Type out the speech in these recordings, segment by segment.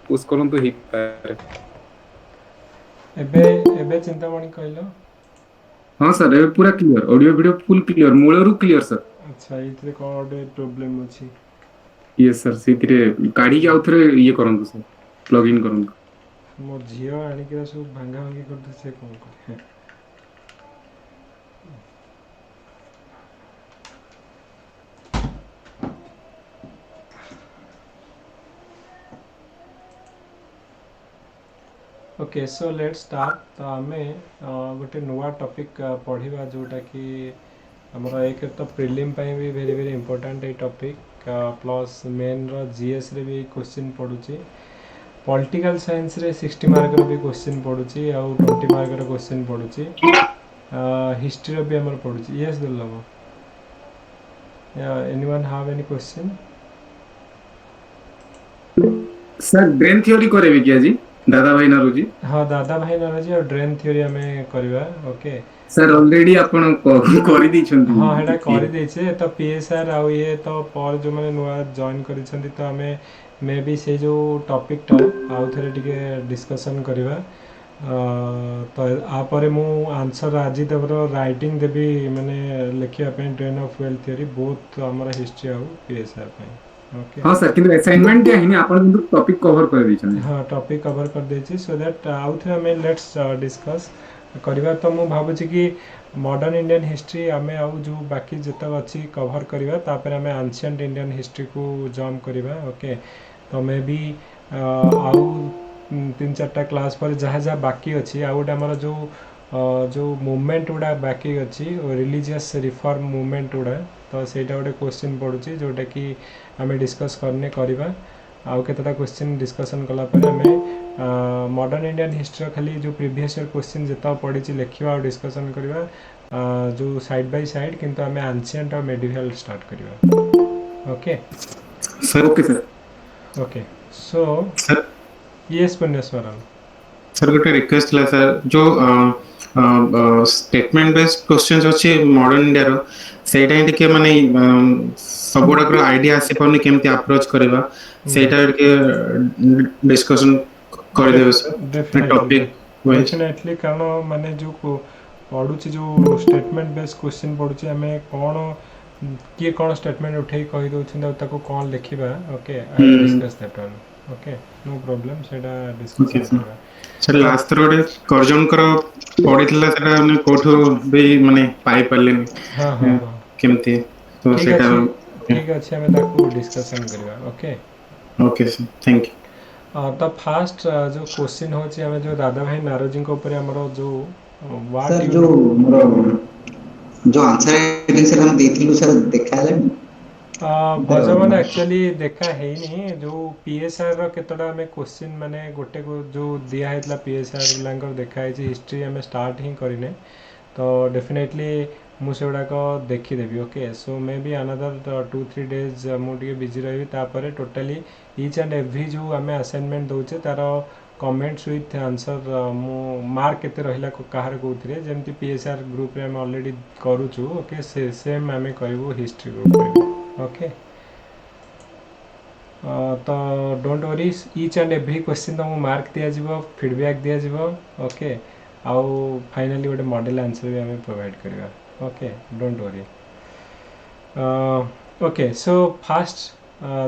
Push करंतु ही पारे। एबे एबे चिंतामणि कहलो। हाँ सर ए पूरा clear, audio video full clear, मूलरू क्लियर सर। अच्छा ये कौन गोटे प्रोब्लेम अच्छी। ये सर से काढ़ी आउ थे ये करंतु सर, प्लग इन करंतु। मो झील आणिक सब भांगा भांगी करते से कौन करे। Okay so let's start. तो आम गोटे नुआ टॉपिक पढ़ा जोटा कि आमर एक तो प्रिलिम भी वेरी वेरी इंपोर्टेंट ये टॉपिक, प्लस मेन जीएस रे भी क्वेश्चन पड़ुची, पॉलिटिकल साइंस रे 60 मार्क भी क्वेश्चन पड़ुची आउ 20 मार्क क्वेश्चन पड़ुची, हिस्ट्री भी आमर पड़ुची। यस दुर्लभ, anyone have any question? Sir brain theory करेबे कि आज दादा भाई नारुजी? हाँ दादा भाई नरजी और ड्रेन थ्योरी आम करवा। ओके सर ऑलरेडी आपण कर दी छंती हाँ हेटा कि कर देछे तो पीएसआर आउ ये तो पर जो मैंने नुआ जॉइन करिसेंती तो आमे मे बी से जो टॉपिक टा आउ थरे टिके डिस्कशन करवा। तो आपर मु आंसर आज देवर राइटिंग देवी मैंने लिखिया पे drain of wealth theory both हमर हिस्ट्री आउ पीएसआर पे। ओके हाँ सर किंतु असाइनमेंट दिया हिनी आपण किंतु टॉपिक कवर कर दी छन। हाँ टॉपिक कवर कर देछि सो दैट आउ थे हमें लेट्स डिस्कस करवा। तो मु भाबुछि कि मॉडर्न इंडियन हिस्ट्री आमे आउ जो बाकी जतक अच्छी कवर करवा तापर आमे एंशिएंट इंडियन हिस्ट्री को जंप करवा। ओके तो मे बी आउ 3-4टा क्लास पर जहाँ जहाँ बाकी अच्छी आउ गोटे आमर जो जो मूवमेंट गुड़ा बाकी अच्छी रिलीजियस रिफॉर्म मूवमेंट गुड़ा, तो ସେଇଟା ଗୋଟେ क्वेश्चन पड़ुची जोटा कि आमे डिस्कस करने करवा। आउ केतटा क्वेश्चन डिस्कसन कला पर आमे मॉडर्न इंडियन हिस्ट्री खाली जो प्रीवियस ईयर क्वेश्चन जितना पढ़ी लिखा और डिस्कसन करवा, जो साइड बाय साइड किंतु आमे एंशिएंट और मेडिवल स्टार्ट करवा। Okay sir okay sir. Okay so sir yes पुण्यस्मरण। सर गोटे रिक्वेस्ट थला सर जो स्टेटमेंट बेस्ड क्वेश्चंस अछि मॉडर्न इंडिया रो सेटा ही टिके माने सब गुडा आइडिया आसी परनी केमती अप्रोच करबा सेटा टिके डिस्कशन कर देबे sir definitely topic wise. Definitely कारण माने जो पढ़ुची जो स्टेटमेंट बेस्ड क्वेश्चन पढ़ुची आमे कौन किए कौन स्टेटमेंट उठे कही दउछन ताको कौन लिखिबा। Okay I will discuss that one. Okay no problem सेटा ओके डिस्कशन सर। करवा। सर तो लास्ट रोडे करजन कर पडितला सेटा ने कोठो भी माने पाई परलेनी हाँ हाँ हाँ केमती तो ठीक सेटा। अच्छे ठीक अच्छे आमे ताको डिस्कशन करवा। Okay okay sir thank you. तो फास्ट जो क्वेश्चन होची आमे जो दादा भाई नारोजी को ऊपर हमरो जो व्हाट सर यू जो मोर जो आंसर राइटिंग सर हम देथिलु सर देखा है भजन एक्चुअली देखा है नहीं जो पीएसआर रो केतटा हमें क्वेश्चन माने गोटे को जो दिया है पीएसआर बिलांकर देखा है हिस्ट्री हमें स्टार्ट ही करिने तो डेफिनेटली मुझे गुड़ाक देखीदेवी। Okay so may be another 2-3 days मुझे बिजी रही तापर टोटाली ईच एंड एव्री जो आम असाइनमेंट दौचे तार कमेंट्स विथ आंसर मु मार्क केते रहिला कहार कोथरे जेमती पीएसआर ग्रुप रे हम ऑलरेडी करूछु। ओके से सेम आम करू हिस्ट्री ग्रुप रे। ओके तो don't worry each and every question तुमको मार्क दिया फीडबैक दिया। ओके आउ फाइनली गोटे मॉडल आंसर भी हमें प्रोवाइड करवा। Okay don't worry. Okay so fast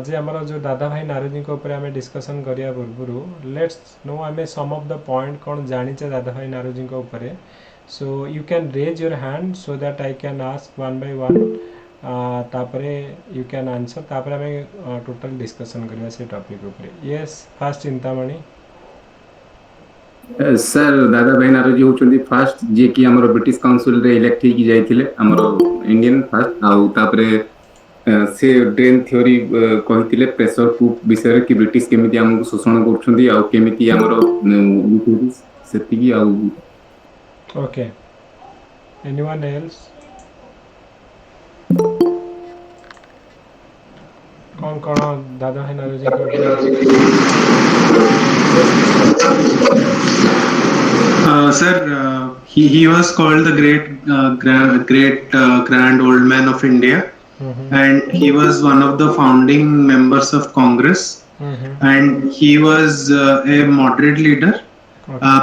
जे आमर जो दादा भाई नारोजी ऊपर आम डिस्कसन करिया पूर्व लेट्स नो आम सम ऑफ द पॉइंट कौन जानिचे दादा भाई नारोजी ऊपर। So you can raise your hand so that I can ask one by one तापरे यू कैन आंसर तापरे आम टोटल डिस्कसन करवा से टॉपिक ऊपर। Yes fast Chintamani. Sir Dadabhai Naoroji होचंदी fast जे कि हमर ब्रिटिश काउंसिल रे इलेक्ट ही जाइथिले हमर इंडियन फास्ट आउ तापरे से ड्रेन थ्योरी कहिथिले प्रेशर कुक विषय कि ब्रिटिश केमिति हमको शोषण करछंदी आउ केमिति हमर सेतिकी आउ। ओके एनीवन एल्स कौन कौन दादा भाई Naoroji Sir, he was called the great grand old man of India, and he was one of the founding members of Congress. and he was a moderate leader.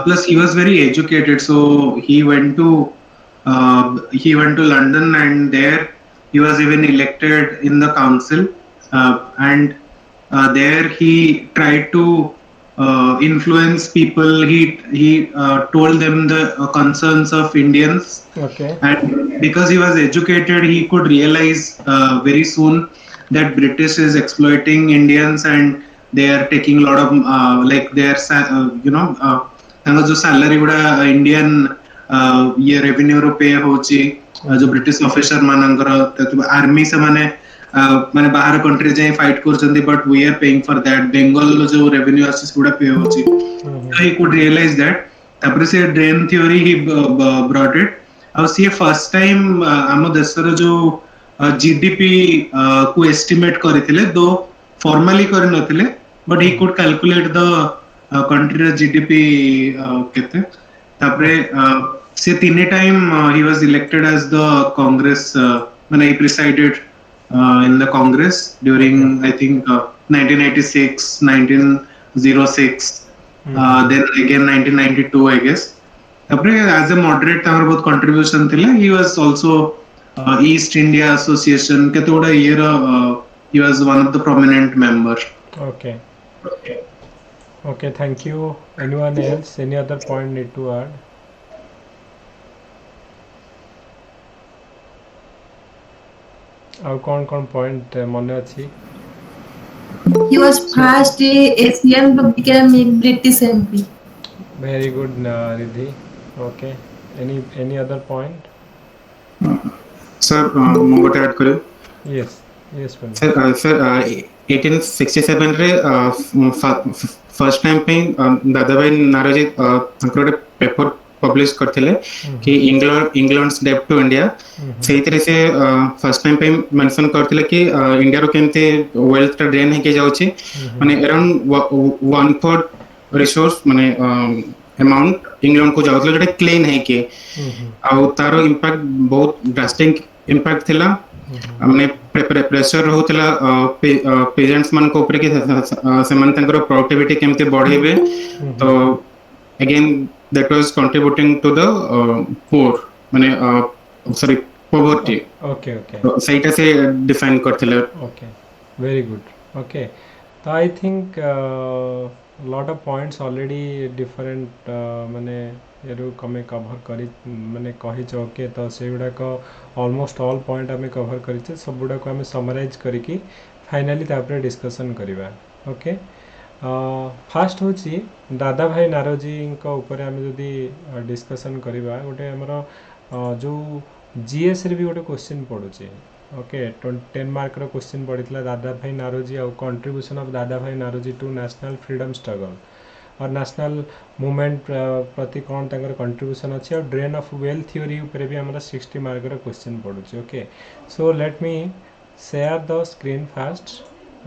Plus, he was very educated, so he went to London, and there he was even elected in the council, and there he tried to influence people. He told them the concerns of Indians, Okay. and because he was educated, he could realize very soon that British is exploiting Indians, and they are taking a lot of like their ତାଙ୍କ ଯୋଉ salary ଗୁଡା Indian ଇଏ revenue ରୁ pay ହଉଛି ଯୋଉ British officer ମାନଙ୍କର army ସେମାନେ ମାନେ ବାହାର କଣ୍ଟ୍ରି ଯାଇ ଫାଇଟ୍ କରୁଛନ୍ତି but we are paying for that Bengal ଯୋଉ ରେଭିନ୍ୟୁ ଆସି ସେଗୁଡା ପେ ହଉଛି so he could realize that ତାପରେ ସେ drain theory Hi brought it ଆଉ ସିଏ ଫର୍ଷ୍ଟ ଟାଇମ ଆମ ଦେଶର ଯୋଉ ଜିଡିପି କୁ ଏଷ୍ଟିମେଟ୍ କରିଥିଲେ ଦୋ ଫର୍ମାଲି କରିନଥିଲେ but he could calculate the country GDP केते तापरे से तीन time he was elected as the Congress माने he presided in the Congress during I think 1986 1906 then again 1992 I guess तापरे एज अ मॉडरेट तापर बहुत कंट्रीब्यूशन थिला he was also East India Association केतोडा year he was one of the prominent member Okay. Okay, thank you. Anyone else? Any other point need to add? ଆଉ କଣ point ମନେ ଅଛି? He was first Asian to become a British MP. Very good, Riddhi. Okay. Any other point? Sir, ମୁଁ ଗୋଟେ add କରିବି. Yes. Yes, please. Sir, 1867 रे first time पे दादा भाई नारोजी तांकर ଗୋଟେ पेपर पब्लिश करथिले कि इंग्लैंड्स डेब्ट टू इंडिया सेइतरे से फर्स्ट टाइम पे मेंशन करथिले कि इंडिया रो केमते वेल्थ टा ड्रेन हेके जाउची माने अराउंड 1/4 रिसोर्स माने अमाउंट इंग्लैंड को जाउतले जेटा क्लीन है के आ तारो इंपैक्ट बहुत ड्रास्टिक इंपैक्ट थिला माने प्रेशर होतला पेजेंट्स मान को ऊपर के से मान तंकर प्रोडक्टिविटी केमते बढ़ेबे तो again that was contributing to the poor माने सॉरी पॉवर्टी Okay. तो सहीटा से डिफाइन करथिले Okay. Very good. Okay. So I think lot of points already different माने एरू कमे कवर करी माने कहि छ ओके तो से गुडा को ऑलमोस्ट ऑल पॉइंट हमें कवर करी छ सब गुडा को हमें समराइज करी कि फाइनली तापर डिस्कशन करिबा ओके फास्ट होची दादा भाई नारोजी को ऊपर हमें जदी डिस्कशन करिबा गोटे हमरो जो जीएस रे भी गोटे क्वेश्चन पडुची ओके 10 मार्क रो क्वेश्चन पडितला दादा भाई नारोजी और contribution of Dadabhai Naoroji to national freedom struggle और नेशनल मूवमेंट प्रति कौन तंकर कंट्रीब्यूशन अच्छी और ड्रेन ऑफ वेल्थ थ्योरी ऊपर भी हमारा 60 मार्क रो क्वेश्चन पडुची okay so let me share the screen fast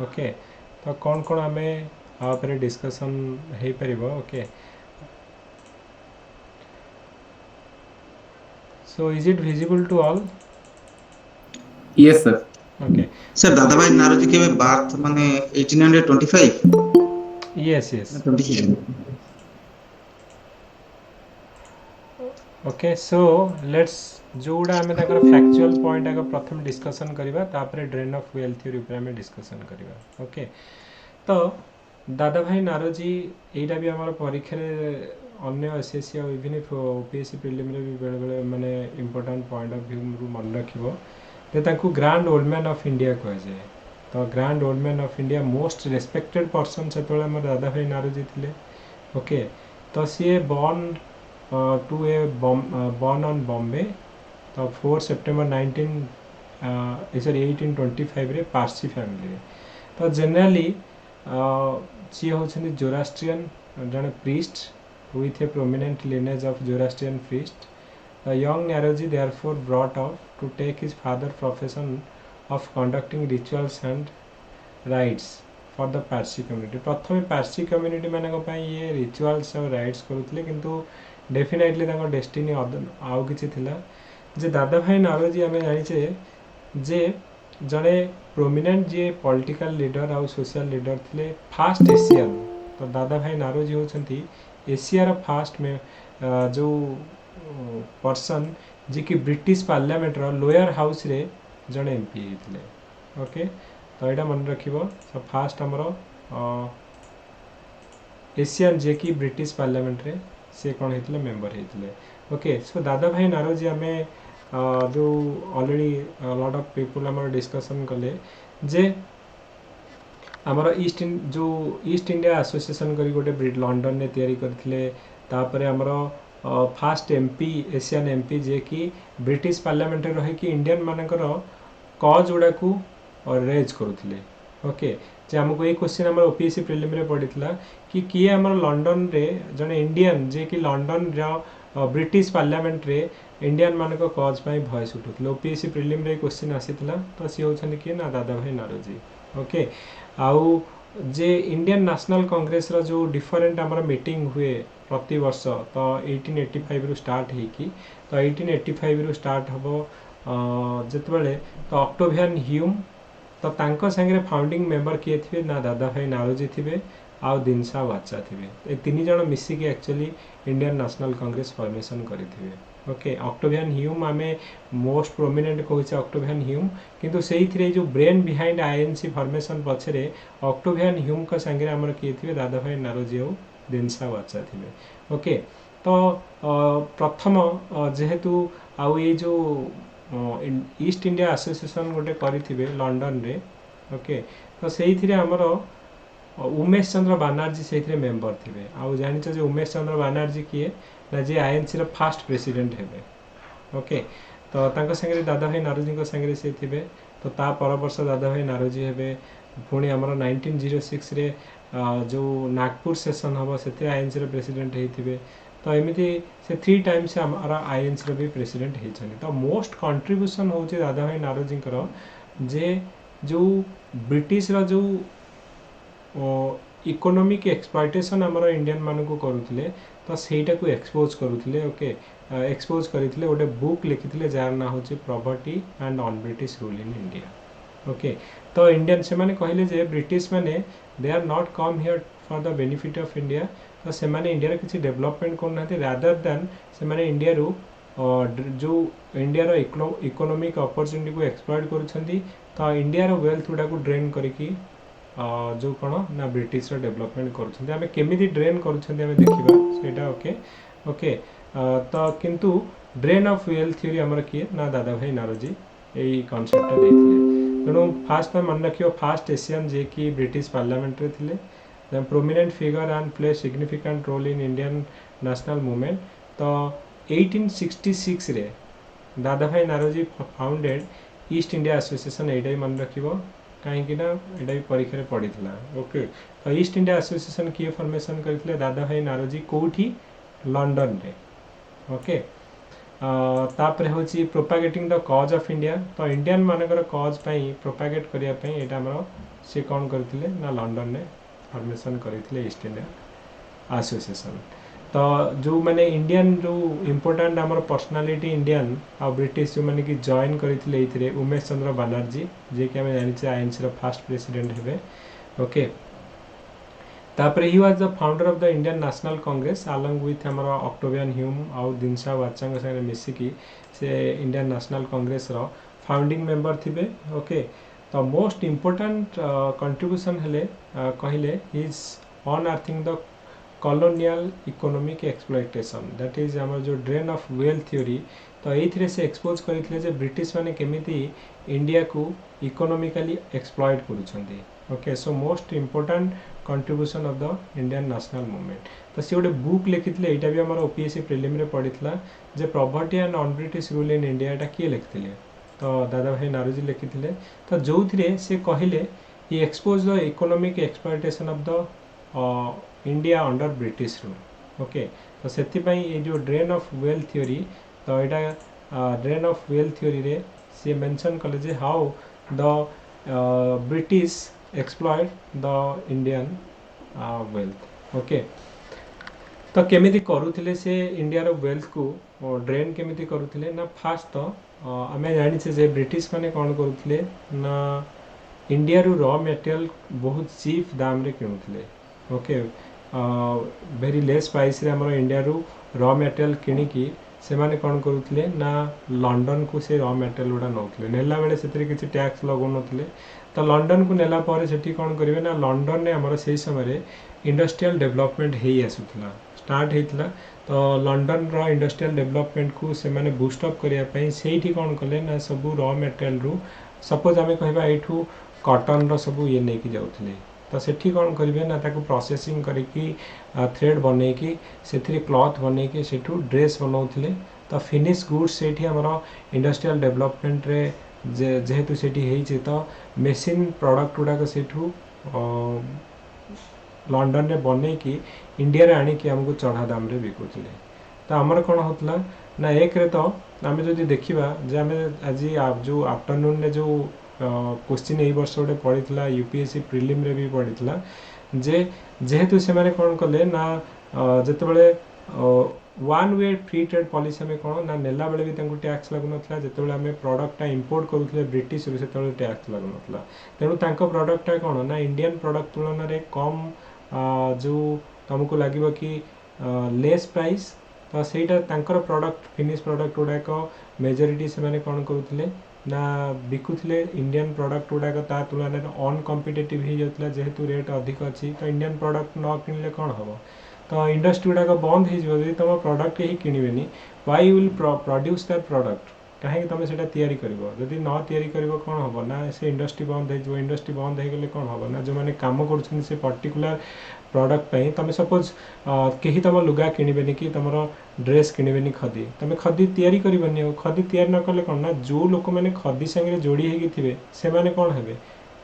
okay तो कौन कौन हमें आप डिस्कशन हो पारिबो okay so is it visible to all yes sir okay sir Dadabhai Naoroji के बात माने 1825 yes yes 26 okay so let's जोड़ा हमें तकर फैक्चुअल पॉइंट आगे प्रथम डिस्कशन करिबा तापर ड्रेन ऑफ वेल्थ थ्योरी ऊपर हमें डिस्कशन करिबा ओके तो दादा भाई नारोजी एटा भी हमारा परीक्षा रे अन्य एसएससी और इवन ओपीएससी प्रीलिमिनरी भी बेले बेले माने इंपोर्टेंट पॉइंट ऑफ व्यू रु मन रखिबो ते ताकू grand old man of India कह जाए तो grand old man of India most respected person से हमर दादा भाई नारोजी थिले ओके तो सी born to a born on Bombay तो 4 सेप्टेम्बर 1825 रे पारसी फैमिली रे तो जनरली सी होछन जोरास्ट्रियन जने priest with a prominent lineage of Zoroastrian priest. The young Naroji therefore brought up to take his father's profession of conducting rituals and rites for the Parsi community. प्रथम Parsi community मानक ये rituals और rights करुले किंतु definitely तांको destiny आउ किछि थिला जे दादा भाई नारोजी आमे जानिचे जे जड़े प्रोमिनेंट जी पॉलिटिकल लीडर आउ सोशल लीडर थे फास्ट एशियन। तो दादा भाई नारोजी होती एशियार फास्ट में जो पर्सन जी कि ब्रिटिश पार्लियामेंट लोअर हाउस रे जड़े एमपी होते। ओके तो यहाँ मन रख फास्ट आमर एशियन जे कि ब्रिटिश पार्लियामेंट रे से कौन होते मेंबर होते। Okay so Dadabhai Naoroji आम जो ऑलरेडी लॉट ऑफ पीपल आम डिस्कशन कले जे आमर जो ईस्ट इंडिया एसोसिएशन करी गोटे लंडन में तैयारी करथिले। तापरे आमर फास्ट एमपी एशियन एमपी जे कि ब्रिटिश पार्लियामेंट रही कि इंडियन मानकर कज गुड़ा को रेज करुले। ओके जे आमको ये क्वेश्चन आम ओपीएससी प्रिलिम रे पड़ता कि किए आम लंडन रे जने इंडियन जे कि लंडन ब्रिटिश पार्लियामेंट रे इंडियन मानक कज भॉइस उठुले। ओपीएससी प्रिलिम रे क्वेश्चन आसीला तो सी होछन कि ना दादा भाई नारोजी। ओके आउ जे इंडियन नेशनल कांग्रेस रो जो डिफरेंट आमर मीटिंग हुए प्रति वर्ष तो 1885 रु स्टार्ट होगी। तो 1885 रु स्टार्ट हम जिते तो ऑक्टेवियन ह्यूम तो तांको संगे फाउंडिंग मेंबर किए थे ना दादा भाई नारोजी थे आउ दिनसा वाचा थे। तीन जन मिसिक actually Indian national Congress formation करते। ओके ऑक्टेवियन ह्यूम आम मोस्ट प्रोमिनेंट कहचे ऑक्टेवियन ह्यूम किंतु से जो ब्रेन बिहाइंड आईएनसी फॉर्मेशन पछरे ऑक्टेवियन ह्यूम का संगे आमर किए थे दादा भाई नारोजी और दिनसा वाचा थे। ओके तो प्रथम जेहेतु आउ ये जो ईस्ट इंडिया एसोसिएशन गोटे करें लंडन रे। ओके तो से आमर उमेश चंद्र बनर्जी से मेंबर थे। आउ जानिच जे उमेश चंद्र बनर्जी किए ना जे आईएनसी फास्ट प्रेसिडेंट हेबे। ओके तो तांको संगे दादा भाई नारोजी संगे से थे। तो ता पर वर्ष दादा भाई नारोजी हेबे। पुणी आमर 1906 रे जो नागपुर सेशन हम से आईएनसी प्रेसिडेंट होते। तो एमती से 3 टाइम्स आमर आईएनसी भी प्रेसिडेंट होती। तो मोस्ट कंट्रीब्यूशन हूँ दादा भाई नारोजी जे जो ब्रिटिश रो जो इकोनॉमिक एक्सप्लॉयटेशन आमर इंडियन मानक करुले तो सेटा को एक्सपोज करुले। ओके एक्सपोज करते गोटे बुक लिखिते जार ना हूँ property and on British rule in India. Okay तो इंडियन से माने कहले जे ब्रिटिश माने they are not come here for the benefit of India. तो से माने इंडिया किसी डेवलपमेंट करना रादर देन से माने इंडिया रो जो इंडिया रो इकोनॉमिक अपॉर्चुनिटी को एक्सप्लॉइट करुछंती। तो इंडिया रो वेल्थ गुडा को ड्रेन करके जो कौन ना ब्रिटिश डेवलपमेंट करें केमी ड्रेन करें देखा सेटा। ओके ओके तो किंतु ड्रेन ऑफ वेल्थ थ्योरी आमर किए ना दादा भाई नारोजी यही कनसेप्ट देते। तेणु फास्ट मन रखियो फास्ट एशियन जे कि ब्रिटिश पार्लियामेंट रे थिले prominent figure and play significant role in Indian national movement. तो 1866 रे Dadabhai Naoroji founded East India Association यही मन रखियो कहीं यहाँ परीक्षा पड़ी था। ओके तो ईस्ट इंडिया एसोसिएशन किए फॉर्मेशन करते दादा भाई नारोजी कौटी लंडन रे। ओके तापर हूँ प्रोपागेटिंग द कज ऑफ इंडिया। तो इंडियन मानकर कज प्रोपागेट करने यहाँ सी कौन करते ना लंडन में फॉर्मेशन करते ईस्ट इंडिया एसोसिएशन। तो जो मैंने इंडियन जो इम्पोर्टाट आमर पर्सनालीटी इंडियन आ ब्रिटिश जो मैंने कि जॉइन करते उमेश चंद्र बनर्जी जे कि जाने आईएनसी फास्ट प्रेसिडेंट हेबे। ओके तापर he was the founder of the Indian national Congress along with आमर ऑक्टेवियन ह्यूम आउ दिनसा वाचा संगे मिसिकी से इंडियन नेशनल कांग्रेस रो फाउंडिंग मेंबर थिबे। ओके तो मोस्ट इम्पोर्टाट कंट्रीब्यूशन हेले कहले is unearthing the colonial economic exploitation that is आमर जो ड्रेन ऑफ वेल्थ थ्योरी। तो ये से एक्सपोज करते ब्रिटिश माने केमिति इंडिया को इकोनॉमिकली एक्सप्लॉयट करुछंती। Okay so most important contribution of the Indian national movement. तो सी गोटे बुक लिखिते यहाँ भी आम ओपीएससी प्रिलिम रे पड़ता जे property and on British rule in India एटा किए लिखते तो दादा भाई नारोजी लिखिते। तो जो थे से कहले he expose the economic exploitation of the India under British rule. Okay तो से ये जो ड्रेन ऑफ वेल्थ थ्योरी तो यहाँ ड्रेन ऑफ वेल्थ थ्योरी रे सी मेंशन कले जे how the British exploit the Indian wealth. Okay तो केमिति करूथिले से इंडिया रो वेल्थ को ड्रेन केमिति करूथिले ना फास्ट तो आमे जानि छे जे ब्रिटिश माने कोन करूथिले ना इंडिया रो रॉ मटेरियल बहुत चीप दाम रे किनुथिले ओके वेरी लेस प्राइस रे हमर इंडिया रो रॉ मटेरियल किनिकी से माने कोन करूथिले ना लंडन को से रॉ मटेरियल उडा नौथिले नेला बेले सेतरे किछि टैक्स लगो नथिले तो लंडन को नेला पारे सेठी कोन करिवे ना लंडन ने हमर सेही समय रे इंडस्ट्रियल डेवलपमेंट हेई आसुथला स्टार्ट हेतला तो लंडन रो इंडस्ट्रियल डेवलपमेंट को से माने बूस्ट अप करिया पई सेठी कोन कले ना सब रॉ मटेरियल रू सपोज आमे कहबा एठू कॉटन रो सब ये नै कि जाउथले तो सेठी कोन करिवे ना ताको प्रोसेसिंग करिकी थ्रेड बनै की सेथि क्लॉथ बनै की सेठू ड्रेस बनाउथले तो फिनिश गुड्स सेठी हमरो इंडस्ट्रियल डेवलपमेंट रे जेहेतु सेठी हेई छै तो मेसिन प्रोडक्ट गुडा को सेठू लंडन रे बनै की इंडिया रे आनी कि हमको चढ़ा दाम रे बिकुथिले तो हमर कोन होतला ना एक रे तो आमे जदि देखिबा जे आमे आज जो आफ्टरनून रे जो क्वेश्चन ए वर्ष गोटे पड़ीला यूपीएससी प्रिलिम रे भी पड़ीला जे जेहेतु से माने कोन कले ना जते बेले one way free trade policy में कोन ना नेला बेले भी तांको टैक्स लागु नथला जते बेले हमें प्रोडक्ट टा इंपोर्ट करूथले ब्रिटिश रे सेते बेले टैक्स लागु नथला तेनु तांको प्रोडक्ट टा कोन ना इंडियन प्रोडक्ट तुलना रे कम जो तुमको लगे कि लेस प्राइस तो सेटा तांकर प्रोडक्ट फिनिश प्रोडक्ट गुडाक मेजोरिटी से माने कोन करूथले ना बिकुथले इंडियन प्रोडक्ट गुडाक ता तुलना रे अन कॉम्पिटिटिव ही जतला जेहेतु रेट अधिक अछि तो इंडियन प्रोडक्ट न किनले कोन हबो तो इंडस्ट्री गुडाक बंद हे जबो तुम प्रोडक्ट ही किनिबेनी why will produce that product कहीं तुम से तैयारी करिवो जदि न तैयारी करिवो कोन हबो ना से इंडस्ट्री बंद हे जो इंडस्ट्री बंद हे गेले कोन हबो ना जो माने काम करछन से पर्टिकुलर प्रोडक्ट पे तुम सपोज कहीं तुम लुगा किणवेनि कि तुम ड्रेस किणवेनि खदी तुम खदी तैयारी करबनी खदी तैयारी न कले कौन ना जो लोक मैंने खदी संगे जोड़ी होगी थे से मैंने कौन हे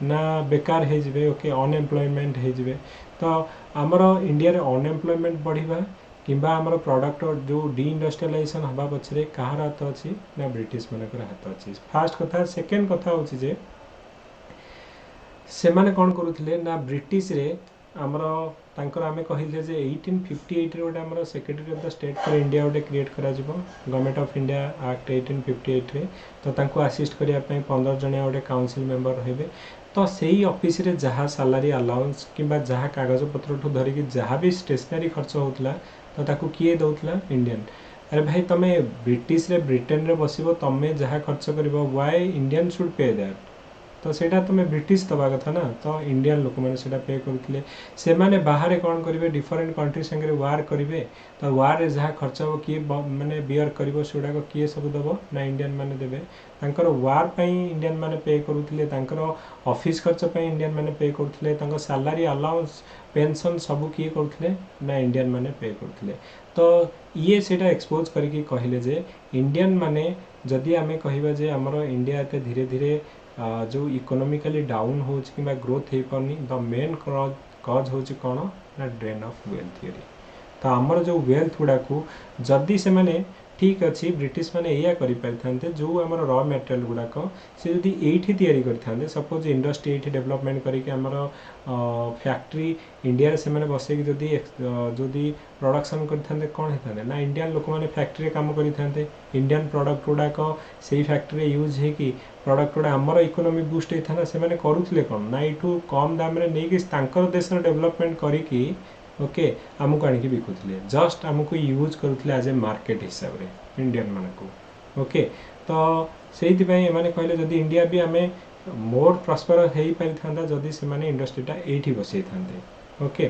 ना बेकार हो जाए ओके अनएम्प्लॉयमेंट हो जाए तो आमर इंडिया रे अनएम्प्लॉयमेंट बढ़िबा किंबा आमर प्रोडक्ट जो डी इंडस्ट्रियलाइजेशन हवा पछरे कहार हाथ अच्छी ना ब्रिटिश मानकर हाथ अच्छी फास्ट कथा सेकेंड कथा होची जे से माने कौन करुथिले ना ब्रिटिश रे आमर तांकर आमे कहिले जे 1858 रे गोटे आमर secretary of the state for India गोटे क्रिएट करा जिवो गवर्नमेंट ऑफ इंडिया एक्ट 1858 रे तो तांको असिस्ट करिया पई 15 जणिया गोटे काउंसिल मेंबर रहबे तो सेही ऑफिस रे जहाँ सैलरी अलाउंस किंबा जहाँ कागज पत्र ठू धरिकी जहाँ भी स्टेशनरी खर्च होतला तो ताको किए दउतला इंडियन अरे भाई तमे ब्रिटिश रे ब्रिटेन रे बसिबो तमे जहाँ खर्च करिवो why Indian should pay that तो सेटा तुम ब्रिटिश दबा कथा ना तो इंडियन लोक मैंने सेटा पे करथिले से माने बाहर कौन करेंगे डिफरेंट कंट्री संगे वार करेंगे तो वार रे जहाँ खर्च हो किए माने बियर करिवो सेडा को किए सब दबो ना इंडियन माने देबे तांकर वार पई इंडियन माने पे करूथिले तांकर ऑफिस खर्च पई इंडियन माने पे करूथिले तांकर सैलरी अलाउंस पेंशन सब किए करूथिले ना इंडियन माने पे करूथिले तो ये सेटा एक्सपोज करके कहले जे इंडियन माने जदि आमे कहिबा जे हमर इंडिया एते धीरे धीरे जो इकोनॉमिकली डाउन हो कि ग्रोथ हो पानी द मेन कज हो कौन ना ड्रेन ऑफ वेल्थ थियरी तो आमर जो वेल्थ गुड़ा को जदि से माने ठीक अच्छी ब्रिटिश माने या करि पारिथांते जो आमर रॉ मटेरियल गुड़ाक से जदि एठी तैयारी करथांते सपोज इंडस्ट्री एठी डेवलपमेंट करिके आमर फैक्ट्री इंडिया रे से माने बसे कि जदि प्रोडक्शन करथांते कोन हेतांते ना इंडियन लोक माने फैक्ट्री रे काम करिथांते इंडियन प्रोडक्ट गुड़ाक सेही फैक्ट्री रे यूज हे कि प्रोडक्ट गुड़ा आमर इकोनॉमी बूस्ट हेथांता से माने करूथिले कोन ना एठू कम दाम रे नै कि तांकर देश रे डेवलपमेंट करिकी ओके आमको आनिकी बिकुथिले जस्ट आमको यूज करूथिले एज ए मार्केट हिसाब रे इंडियन मानको ओके तो सेहिति पई माने कहले जदि इंडिया भी आमे मोर प्रॉस्पर हेई पारिथांता जदि से माने इंडस्ट्रीटा एठी बसै थांते ओके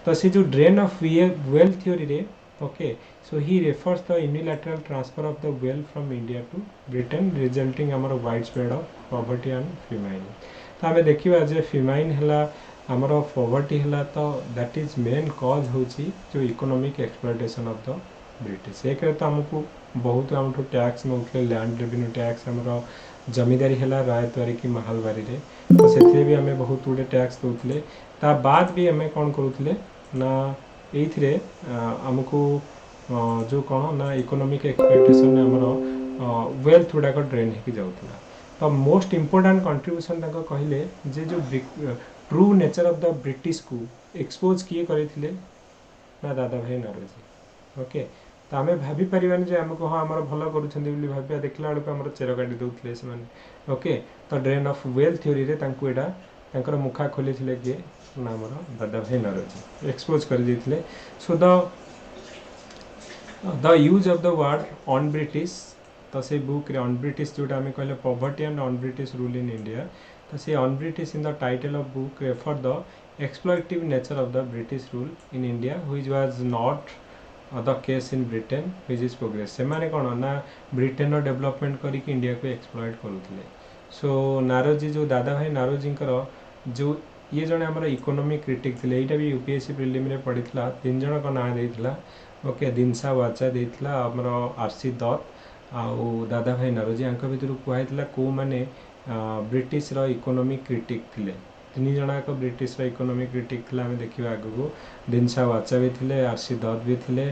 तो से जो ड्रेन ऑफ वेल्थ थ्योरी रे okay so he refers the unilateral transfer of the wealth from India to Britain resulting amar widespread of poverty and famine तो आमे देखिबा जे famine हला आमर पॉवर्टी है तो दैट इज मेन कज हूँ जो economic exploitation of the British एक तो आमको बहुत आम टैक्स नौते लैंड रेवेन्यू टैक्स आमर जमीदारी है रायतवारी की महलबारी रे तो से भी आम बहुत गुड़े टैक्स दौले ता बाद भी आम कौन करूँ ना ये आमको जो कौन ना इकोनॉमिक एक्सप्लॉयटेशन आमर वेल्थ गुड़ाक ड्रेन हो जाऊला तो मोस्ट इम्पोर्टाट कंट्रीब्यूशन कहले जे जो true nature of the British को एक्सपोज किए करथिले ना दादा भाई नरोजी ओके तो आम भाभी पारानी जे आमको हाँ आम भल करुँच भाविया देखला बेलू आम चेर काटी दौले से ओके तो ड्रेन ऑफ वेल्थ थ्योरी रे तांको एटा तांकर मुखा खोली किए ना आमर दादा भाई नरोजी एक्सपोज कर देते so the use of the word on British तो से बुक रे ऑन ब्रिटिश जोटा आम कहले poverty and on British rule in India तो से on British in the title of book refer the exploitative nature of the British rule in India which was not the case in Britain which is progress से माने कौन ना Britain development करके India को exploit करुले सो नारोजी जो दादा भाई नारोजी जो ये जड़े आम इकोनॉमिक क्रिटिक थे यहाँ भी यूपीएससी प्रिलिम रे पढ़ी 3 जन का नाँ देता ओके दिनसा वाचा देता आमर आरसी दत्त आउ दादा भाई नारोजी यहाँ भर कहला कौ मैंने ब्रिटिश इकोनॉमिक क्रिटिक थे 3 जन एक ब्रिटिश इकोनॉमिक क्रिटिक थे आम देखा आगू दिनसा वाचा भी थे आरसी दत्त भी थे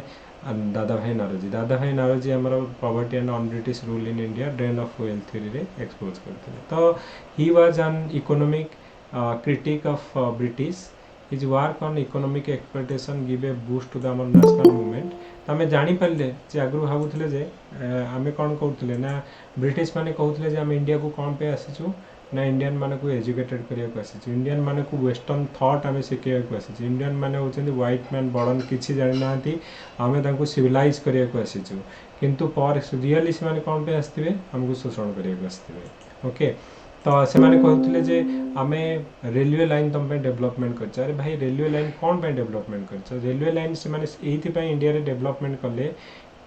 दादा भाई नारोजी आमर poverty and on British rule in India drain of wealth theory रे एक्सपोज करते तो he was an economic critic of British his work on economic exploitation give a boost to the national movement तो आम जानीपारे जे आगु भावुले जे आम कौन कहते ना ब्रिटिश माने कहते आम इंडिया को कौन पे आसीचु ना इंडियन मान को एजुकेटेड करने आसीचु इंडियन मान को वेस्टर्न थॉट आम शिखा आसीचु इंडियन माने होचंदी व्हाइट मैन बड़न किसी जानी ना आम तांको सिविलाइज करने आसीचु किंतु पर रियली से माने कौन पे आसथिबे हमको शोषण करने आसथिबे ओके तो से माने कहते जे आम रेलवे लाइन तुम डेवलपमेंट कर अरे भाई रेलवे लाइन कौन पे डेवलपमेंट कर रेलवे लाइन से माने इंडिया रे डेवलपमेंट कले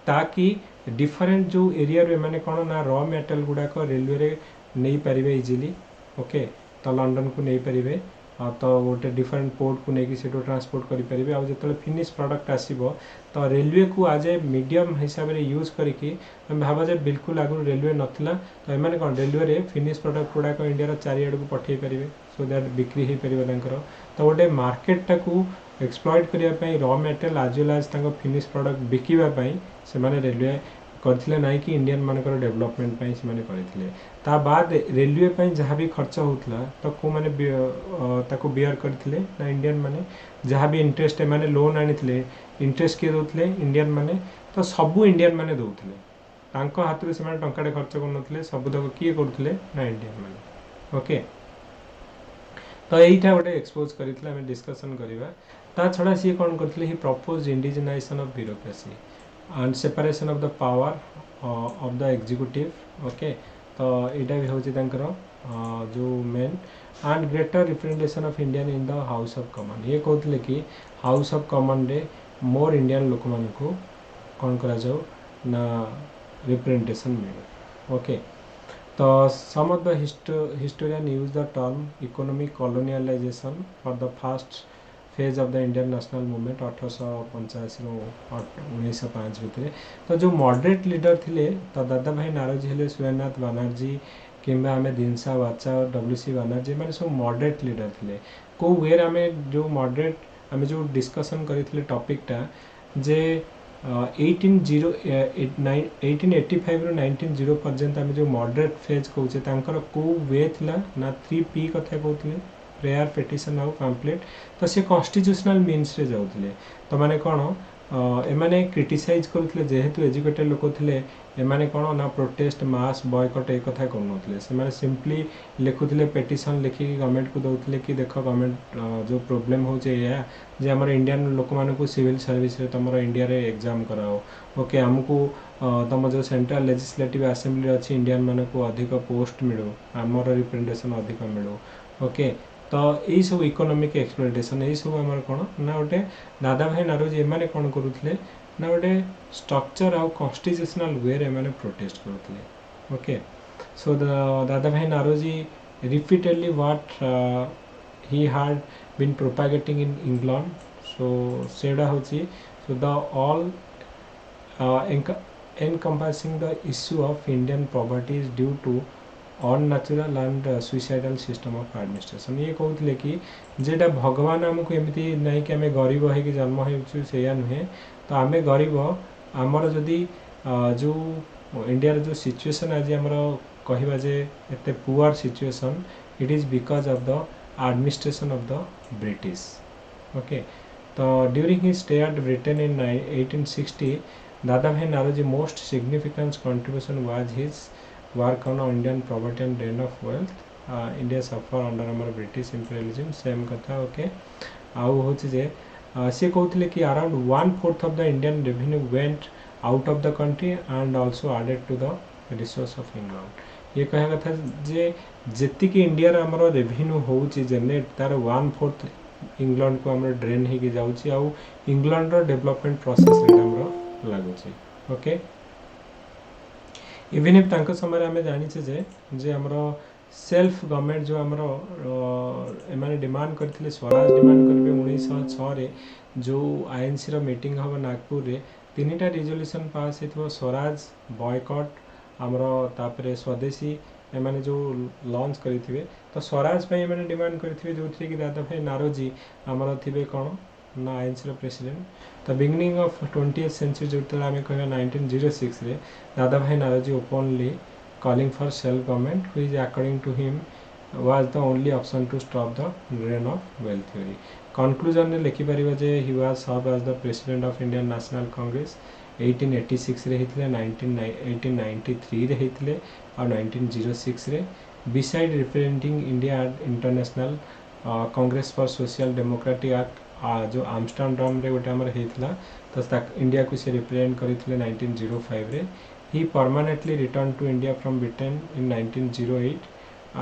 ताकि डिफरेंट जो एरिया रे माने कौन ना रॉ मेटेरियल गुड़ाक रेलवे रे नहीं पारे इजिली ओके तो लंडन को नहीं पारे तो गोटे डिफरेंट पोर्ट को लेकिन से ट्रांसपोर्ट करेंगे आउ जो फिनिश प्रोडक्ट आसो तो रेलवे को आज ए मीडियम हिसाब से यूज करके भाव जे बिल्कुल आगु रेलवे नाला तो एम कौन रेलवे रे फिनिश प्रोडक्ट गुड़ाक इंडिया चारिआड़ को पठे पारे सो दैट बिक्री हो पार तो गोटे मार्केटा को एक्सप्लॉइट करने रॉ मेटेरियल आज वेल आज फिनिश प्रोडक्ट बिकापी से रेलवे करथिले ना कि इंडियन मानकर डेवलपमेंट से माने करथिले ता बाद रेलवे पे जहाँ भी खर्च होता तो को माने ताको बियर करथिले ना इंडियन माने जहाँ भी इंटरेस्ट माने लोन आनिथिले इंटरेस्ट किए दउथिले इंडियन माने तो सबू इंडियन माने दउथिले तांको हाथ से माने टंकाटे खर्च करनथिले सब तक किए करथिले ना इंडियन माने ओके तो यहीटा गोटे एक्सपोज करथिले हम डिस्कशन करबा ता छडा सी कोन करथिले he propose indigenisation of bureaucracy and separation of the power of the executive okay तो यहाँ भी हूँ जो main and greater representation of Indian in the house of common ये कहते कि हाउस ऑफ कॉमन रे मोर इंडियन लोक मान को कौन करा जाओ ना रिप्रेजेंटेशन मिले ओके तो some of the historian use the term economic colonialization for the first phase of the Indian national movement 1885 1905 भितर तो जो मॉडरेट लीडर थिले तो दादा भाई नारोजी हेले सुरेंद्रनाथ बनर्जी किंबा आम दिनसा वाचा डब्ल्यूसी बनर्जी मैंने सब मॉडरेट लीडर थिले को वे आम जो मॉडरेट आम जो डिस्कसन करते टॉपिकटा जे 1885 ରୁ 1900 पर्यंत आम जो मॉडरेट फेज कहूचे तांकर को वे थिला ना 3P कथा कहते प्रेयर पिटिशन आउ पैम्पलेट तो सी कॉन्स्टिट्यूशनल मीन्स रे जाउथिले तो माने कोन एमाने क्रिटिसाइज करथिले जेहेतु एजुकेटेड लोक थिले एमाने कोन ना प्रोटेस्ट मास बॉयकॉट ए कथा करनथिले से माने सिंपली लिखुथिले पिटिशन लिखि गवर्नमेंट को दउथिले कि देखो गवर्नमेंट जो प्रॉब्लम हो जे या जे हमर इंडियन लोक मान को सिविल सर्विस रे तमरो इंडिया रे एग्जाम कराओ ओके हमको तम जो सेंट्रल लेजिस्लेटिव असेंबली अच्छी इंडियन मान को अधिक पोस्ट मिलो हमर रिप्रेजेंटेशन अधिक मिलो ओके तो यही सब इकोनॉमिक एक्सप्लोइटेशन यही सब आमर कौन ना गोटे दादा भाई नारोजी एमाने कौन करुले ना गोटे स्ट्रक्चर आउ कॉन्स्टिट्यूशनल वे रे एमाने protest करुले okay so Dadabhai Naoroji repeatedly what he had been propagating in England so सेडा होची so the all encompassing the issue of Indian poverty is due to unnatural and suicidal system of administration ये कहते कि जेटा भगवान आमको एमती नहीं कि आम गरीब हो जन्म होया नुहे तो आम गरीब आमर जदि जो इंडिया जो सिचुएशन आज आमर कहवा जे एते poor situation it is because of the administration of the British okay तो during his stay at Britain in 1860 Dadabhai Naoroji most significant contribution was his work on Indian property and drain of wealth India suffer under हमर British imperialism same कथा okay आउ होची जे सी कहते कि around 1/4 of the Indian revenue went out of the country and also added to the resource of England ये कहा कथा जे जेति कि इंडिया रे हमर रेवेन्यू होची जनरेट तार 1/4 इंग्लैंड को हमर ड्रेन हे कि जाउची आउ इंग्लैंड रो डेवलपमेंट प्रोसेस रे हमर लागुची ओके इवन इफ तांको समय हमें जानी छे जे हमर सेल्फ गवर्नमेंट जो हमर एमाने डिमांड करथिले स्वराज डिमांड करबे 1906 रे जो आईएनसी रो मीटिंग हबो नागपुर रे तीनटा रिजोल्यूशन पास हेतबो स्वराज बॉयकॉट हमरो तापरे स्वदेशी एमाने जो लॉन्च करिथिबे तो स्वराज पे एमाने डिमांड करिथिबे जोथि कि दादा भाई नारोजी हमरो थिबे कोन ना आईएनसी रो प्रेसिडेंट तो बिगिनिंग ऑफ 20th सेंचुरी जोतला हमें कहबा 1906 रे Dadabhai Naoroji openly calling for self-government, which according to him was the only option to stop the drain of wealth theory. Conclusion ने लिखी परिवा जे he was served as the president of Indian National Congress 1886 रे हितले 1893 रे हितले और 1906 रे beside representing India at International Congress for Social Democratic Act जो आमस्टरडम रे गोटे हमर हितला तो इंडिया को से रिप्रेजेंट करितले 1905 रे He permanently returned to India from Britain in 1908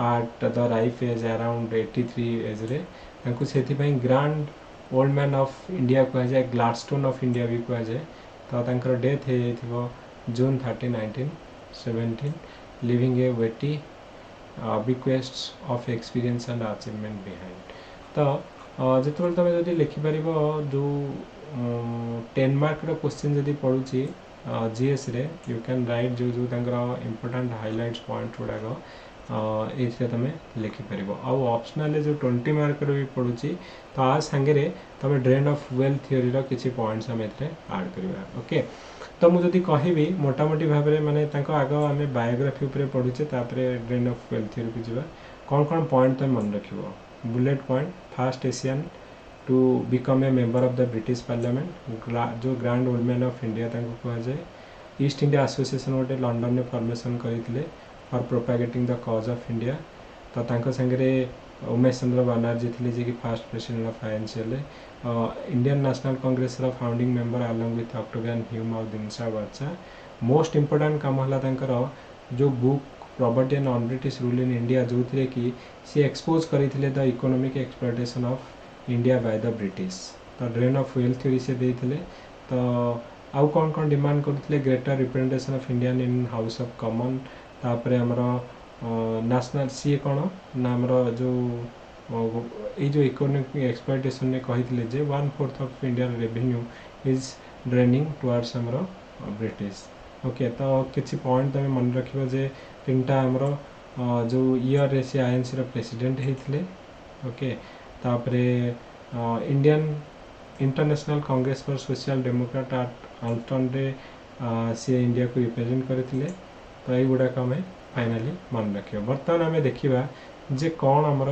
at the ripe age around 83 age रे तांको सेति पई grand old man of India को जाय ग्लाडस्टोन ऑफ इंडिया भी को जाय तो तांकर डेथ हे जायथिबो June 30 1917 living a weighty bequests of experience and achievement behind तो जेतबेल तमे जदि लिखि परिबो जो 10 मार्क रो क्वेश्चन जदि पढुची जीएस रे यू कैन राइट जो जो तांकर इंपोर्टेंट हाइलाइट्स पॉइंट गुड़ाक ये तुम लिखिपर आउ ऑप्शनल जो 20 मार्क भी पड़ुची तो आ सांगे रे तुम ड्रेन ऑफ वेल्थ थ्योरी रो किछि पॉइंट्स हम एथे ऐड करबा ओके तो मु जदि कहबी मोटामोटी भाव में माने तांको आगो आमे बायोग्राफी ऊपर पढुचे तापरे ड्रेन ऑफ वेल्थ थ्योरी को जिबा कोन पॉइंट तुम मन रखिबो bullet point first Asian to become a member of the British parliament जो grand old man of India तांको कहा जाए ईस्ट इंडिया एसोसिएशन गोटे लंडन में फॉर्मेशन करते for propagating the cause of India तो तांको संगे उमेश चंद्र बनर्जी थे जी कि first president of INC Indian national Congress रा founding member along with Octavian Hume of Dinshaw Wacha most important काम हला तांकर जो book property and non British rule in India जो थे कि सी एक्सपोज करते the economic exploitation of India by the British तो ड्रेन ऑफ वेल्थ थ्योरी से देते तो आउ कौन डिमांड करते greater representation of Indian in house of common तापर आमर नेशनल सी कौन ना आमर जो ये इकोनॉमिक एक्सप्लॉयटेशन ने कही जे 1/4 of India revenue is draining towards आमर ब्रिटिश ओके तो किसी पॉइंट तुम मन रखिबो जे तीनटा आमर जो ईयर रे से आईएनसी रो प्रेसिडेंट हेथिले ओके तापरे Indian international congress for social democrat आट आल्टन रे सी इंडिया को रिप्रेजेंट करथिले तो ये गुडाक आम फाइनाली मन रखियो बर्तमान आम देखा जे कौन आमर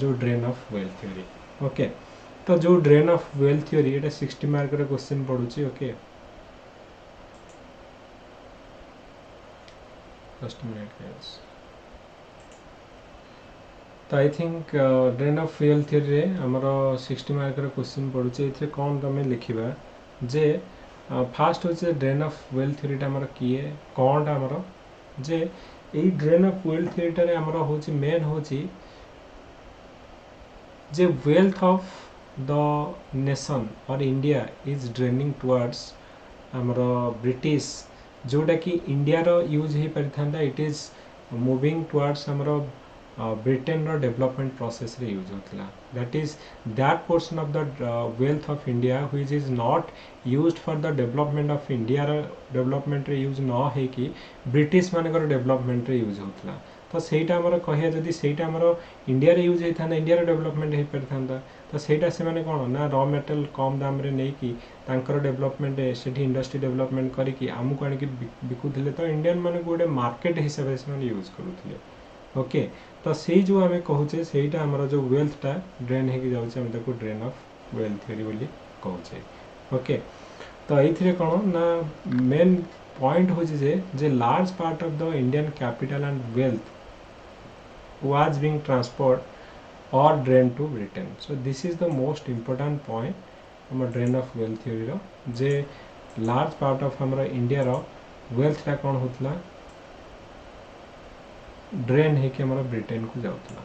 जो drain of wealth theory okay तो जो ड्रेन ऑफ वेल्थ थ्योरी ये 60 मार्क रे क्वेश्चन पड़ुची ओके जस्ट मिनट गाइस तो I think drain of wealth theory रे हमर 60 मार्क रे क्वेश्चन पड़ुची एथे कौन तमे लिखिबा जे फास्ट होचे ड्रेन ऑफ वेल्थ थ्योरी टा हमर किए कौन टा हमर जे ए ड्रेन ऑफ वेल्थ थ्योरी टा रे हमर होची मेन होची जे वेल्थ ऑफ द नेशन और इंडिया इज ड्रेनिंग टुवर्ड्स हमर ब्रिटिश जोटा कि इंडिया रो यूज ही परिथांदा इट इज मूविंग टुवर्ड्स हमर ब्रिटेन रो डेवलपमेंट प्रोसेस रे यूज होतला that is that portion of the wealth of India which is not used for the development of India रो डेवलपमेंट रे यूज न हे कि ब्रिटिश मानकर डेवलपमेंट रे यूज होतला तो सेटा हमर कहिया जदी सेटा हमर इंडिया रे यूज हेथांदा इंडिया रो डेवलपमेंट हे परथांदा तो सेटा से माने कोन ना रॉ मेटेरियल कम दाम रे नै कि तांकर डेवलपमेंट सेठी इंडस्ट्री डेवलपमेंट करी कि आमु कोन कि बिकुथिले तो इंडियन माने गोटे मार्केट हिसाब से माने यूज करूथिले ओके तो से जो आम कहूचे सेटा हमर जो वेल्थ टा ड्रेन हे कि जाउचे हम ताको ड्रेन ऑफ वेल्थ थ्योरी बोली कहूचे ओके तो ये कौन ना मेन पॉइंट हो जे large part of the Indian capital and wealth was being transferred or drained to Britain. So this is the most important point हम drain of wealth theory रो जे large part of हमरा India रो wealth टा कौन होतला drain है कि हमारा ब्रिटेन को जाउतला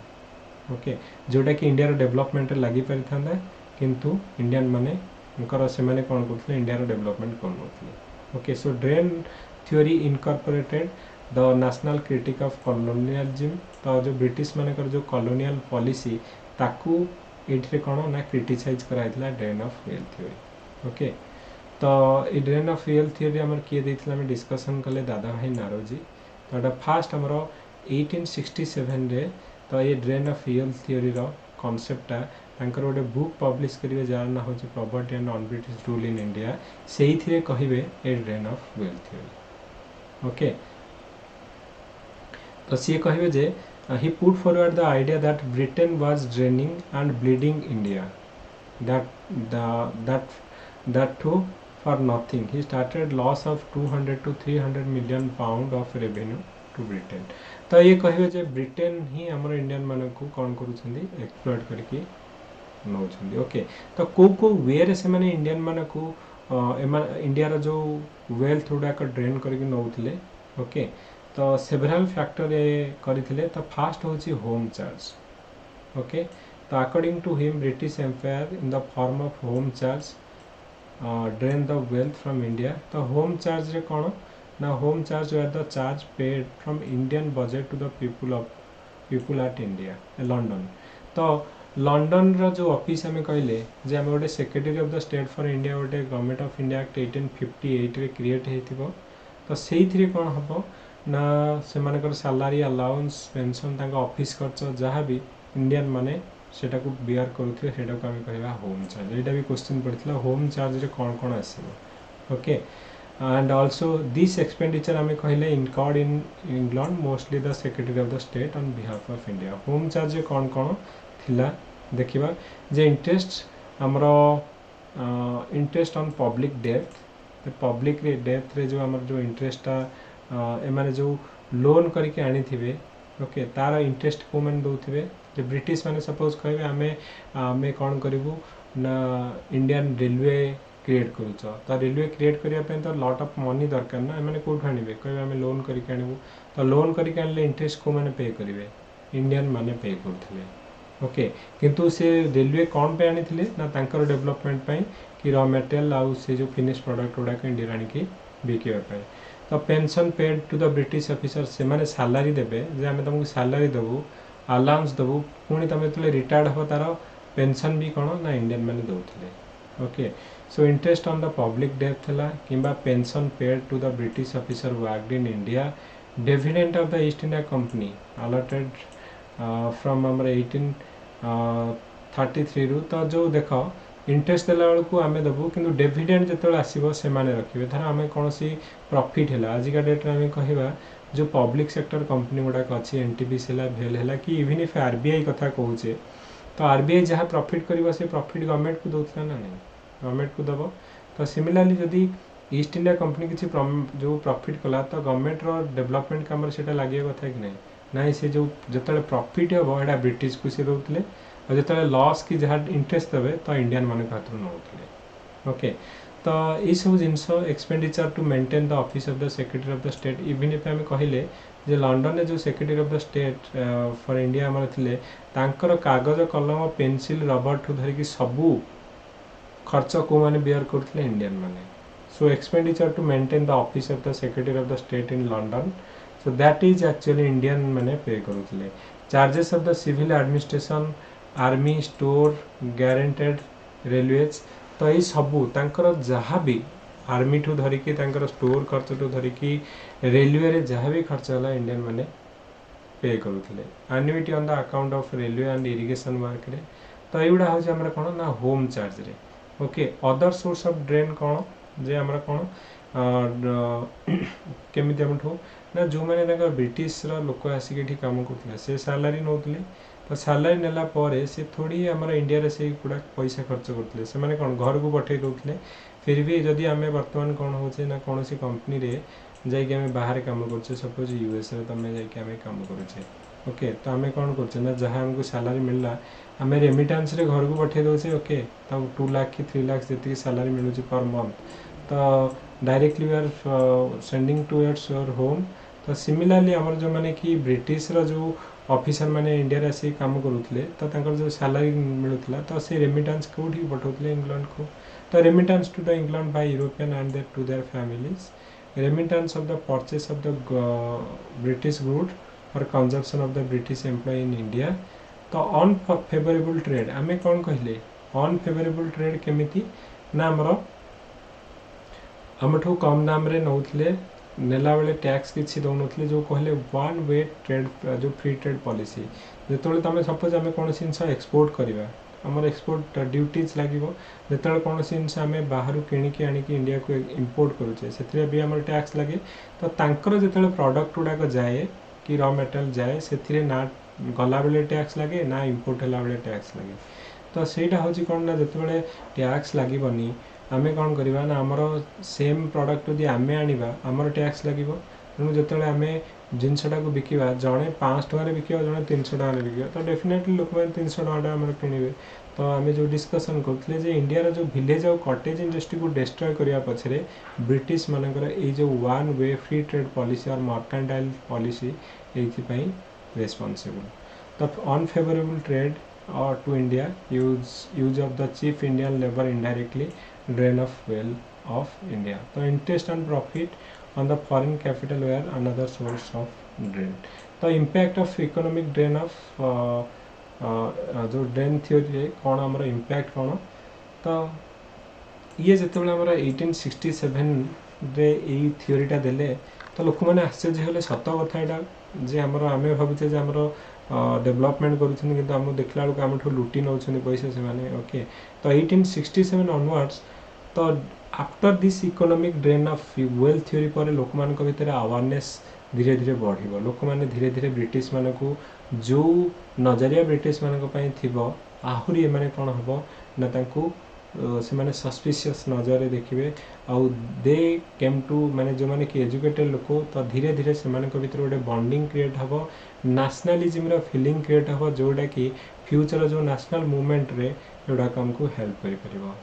ओके जोटा कि इंडिया रो डेवलपमेंट लगी पारि थांदा किंतु इंडियन माने उनकर से माने कौन करथले इंडिया रो डेवलपमेंट कोन करथले okay so drain theory incorporated the national critique of colonialism तो जो ब्रिटिश मानकर जो कॉलोनियल पॉलिसी ताकू एठरे कौन ना क्रिटिसाइज कराइतला drain of wealth theory okay तो ये ड्रेन ऑफ वेल्थ थ्योरी हमर किए देथिला हम डिस्कशन कले दादा भाई नारोजी तो एटा फास्ट हमर 1867 रे तो ये ड्रेन ऑफ वेल्थ थ्योरी रो कांसेप्टटा तांकर गोटे बुक पब्लिश करिवे जार ना होची property and non British rule in India सेही थिरे कहिबे ए drain of wealth theory okay तो सी कहे जे he put forward the idea that Britain was draining and bleeding India that too for nothing. He started loss of 200 to 300 million pound of revenue to Britain. तो ये कहे जे Britain ही हमर Indian मानक को कौन करूछंदी एक्सप्लॉइट करके नौछंदी ओके तो को वे रे से माने इंडियन मानक को इंडिया रो जो वेल्थ उडा को ड्रेन करके नौथले ओके तो सेवरल फैक्टर करथिले तो फास्ट होची होम चार्ज ओके तो according to him British empire in the form of home charge drain the wealth from India तो होम चार्ज रे कौन ना home charge were the charge paid from Indian budget to the people at India London तो London रो जो office हमें कहले जे हम गोटे secretary of the state for India गोटे गवर्नमेंट ऑफ इंडिया एक्ट 1858 रे क्रिएट हेतिबो तो सेही थ्री कौन हबो ना से मानकर सैलरी अलाउंस पेंशन तांका ऑफिस खर्च जहाँ भी इंडियन माने सेटा को बियर करूथिबे सेटा को हम कहबा होम चार्ज एटा भी क्वेश्चन पड़थिला होम चार्ज रे कौन आसीबो okay and also this expenditure हमें कहले incurred in England mostly the secretary of the state on behalf of India home charge रे कौन थिला देखिबा जे इंटरेस्ट हमरो इंटरेस्ट ऑन पब्लिक डेब्ट पब्लिक रे डेब्ट रे जो हमर जो इंटरेस्टटा एमाने जो लोन करके आनी थिबे ओके तार इंटरेस्ट को मैंने दौथे जो ब्रिटिश मैंने सपोज कहे आम कौन करूँ ना इंडियन रेलवे क्रिएट करुच तो रेलवे क्रिएट करने तो लॉट ऑफ मनी दरकार ना एम कौट आने कहे आम लोन करके आनबू तो लोन करके आनले इंटरेस्ट को मैंने पे करेंगे इंडियन माने पे करते ओके किंतु से रेलवे कौन पे आनी ना तांकर डेवलपमेंट पाई कि रॉ मटेरियल आउ से जो फिनिश प्रोडक्ट गुड़ाक इंडिया आनिकी बिकवाई तो pension paid to the British officer से माने सैलरी देबे जे आमे तुमको सैलरी देबू अलाउंस देबू पुणी तुम जो रिटायर्ड हम तार पेंशन भी कौन ना इंडियन मैंने दौले okay so interest on the public डेब्ट थिला किंबा pension paid to the British officer worked in India dividend of the East India Company allotted from हमर 1833 रु तो जो देख इंटरेस्ट देला बेलू आम देवु कि डिविडेंड जो आसो से रखिए धर आम कौन प्रॉफिट है आजिका डेट्रे आम कह जो पब्लिक सेक्टर कंपनी गुड़ाक अच्छी एनटीपीसी है भेल है कि इवन इफ आरबीआई कथा कहूचे तो आरबीआई जहाँ प्रॉफिट कर से प्रॉफिट गवर्नमेंट को दौला ना नहीं गवर्नमेंट को दब तो सिमिलरली जदि ईस्ट इंडिया कंपनी किसी जो प्रॉफिट कला तो गवर्नमेंट रो डेवलपमेंट काम से लगे कथा कि नहीं से जो जो प्रॉफिट हम यहाँ ब्रिटिश को सी दौले और जो लॉस कि जहाँ इंटरेस्ट देवे तो इंडियन मान हाथ नौले ओके तो ये सब जिनस expenditure to maintain the office of the secretary of the state even if आम कहले जे लंडन में जो secretary of the state for India आम थे तांकर कागज कलम पेंसिल रबर ठू धरिकी सबू खर्च को माने बियर करते इंडियन माने so expenditure to maintain the office of the secretary of the state in London so that is actually Indian माने पे करुले charges of the civil administration army store guaranteed railways तो ये सबू तांकर जहाँ भी आर्मी ठू धरिकी तांकर स्टोर खर्च ठू धरिकी रेलवे रे जहाँ भी खर्च है इंडियन माने पे करुले annuity on the account of railway and irrigation work रे तो युवा हूँ कौन ना होम चार्ज रे okay other source of drain कौन जे आमर कौन केमी ना जो मैंने ब्रिटिश लोक आसिक काम करते से सैलरी नौले तो सैलरी नेला परे से थोड़ी आमर इंडिया रे से गुड़ा पैसा खर्च करते से माने कौन घर को पठे दौले फिर भी जदि आम बर्तमान कौन होचे ना कौन सी कंपनी रे जाकि आम बाहर काम करछे सपोज यूएस रे तमें जाकि आम काम करुचे ओके तो आम कौन करछे ना जहाँ हमको सैलरी मिलला आम रेमिटेंस रे घर को पठे दौचे ओके तो 2 लाख कि 3 लाख जी सैलरी मिलूँ पर मंथ तो directly we are sending towards your home तो सिमिलरली आमर जो माने कि ब्रिटिश रो जो ऑफिसर माने इंडिया रे आसी काम करूथले तो तांकर जो सैलरी मिलुथला तो से रेमिटेंस कोठी पठाउथले इंग्लैंड को तो remittance to the England by European and their to their families remittance of the purchase of the British good for consumption of the British employ in India तो ऑन फेवरेबल ट्रेड आमे कोन कहले on favourable trade केमिति ना हमठू कम दाम रे नउथले नेला बेले टैक्स किसी दौनथले जो कहले वन वे ट्रेड जो फ्री ट्रेड पॉलिसी जेतोले तमे सपोज आमे कोन जिनस एक्सपोर्ट करबा हमर एक्सपोर्ट ड्यूटीज लागिवो जेतोले कोन जिनस आमे बाहरु किणी के आनी के इंडिया को इंपोर्ट करूचे सेतरे भी हमर टैक्स लागे तो तांकर जेतोले प्रोडक्ट उडा को जाए कि रॉ मटेरियल जाए सेथिरे ना गला बेले टैक्स लागे ना इंपोर्ट हला बेले टैक्स लागे तो सेटा होची कोन ना जेतोले टैक्स लागिवनी आमे कौन करवा ना आमर सेम प्रोडक्ट यदि आमे आनिबा आमर टैक्स लागिवो तेणु जेतले आमे जिनसटा को बिकिबा जणे 500 टका रे बिकिबा जणे 300 टका रे बिकिबा तो डेफिनेटली लोक माने 300 टका आमर किनिबे तो आमे जो डिस्कशन करथले जे इंडिया रो जो विलेज और कॉटेज इंडस्ट्री को डिस्ट्रॉय करिया पछरे ब्रिटिश मानकर ए जो one way free trade policy और मर्केंटाइल पॉलिसी एथि पई रेस्पोंसिबल तो unfavourable trade or to India use of the cheap Indian labor indirectly drain of wealth of India. So interest and profit on the foreign capital were another source of drain. The impact of economic drain of जो drain theory कौन हमारा impact कौन तो ये जिते बेले हमारा 1867 रे ए थियोरीटा देले तो लोक मैंने आश्चर्य होले सत कथा एटा जे हमर आमे भाबुचे जे हमर डेवलपमेंट करूछन किंतु हम देखला बेलू आम लुटी नौछन पैसा से माने ओके तो 1867 ऑनवर्ड्स तो after this economic drain of wealth theory पर लोक मान को भीतर अवेयरनेस धीरे धीरे बढ़िबो लोक माने धीरे धीरे ब्रिटिश मान को जो नजरिया ब्रिटिश मान को पई थिबो आहुरी माने कोन हबो ना तांको से माने सस्पिशियस नजर देखिए आउ दे केम टू माने जो माने कि एजुकेटेड लोक तो धीरे धीरे से माने को भीतर गोटे बॉन्डिंग क्रिएट हबो नेशनलिज्म रो फीलिंग क्रिएट हबो जोडा कि फ्यूचर जो नेशनल मूवमेंट रे जोडा हमको हेल्प करि परिबो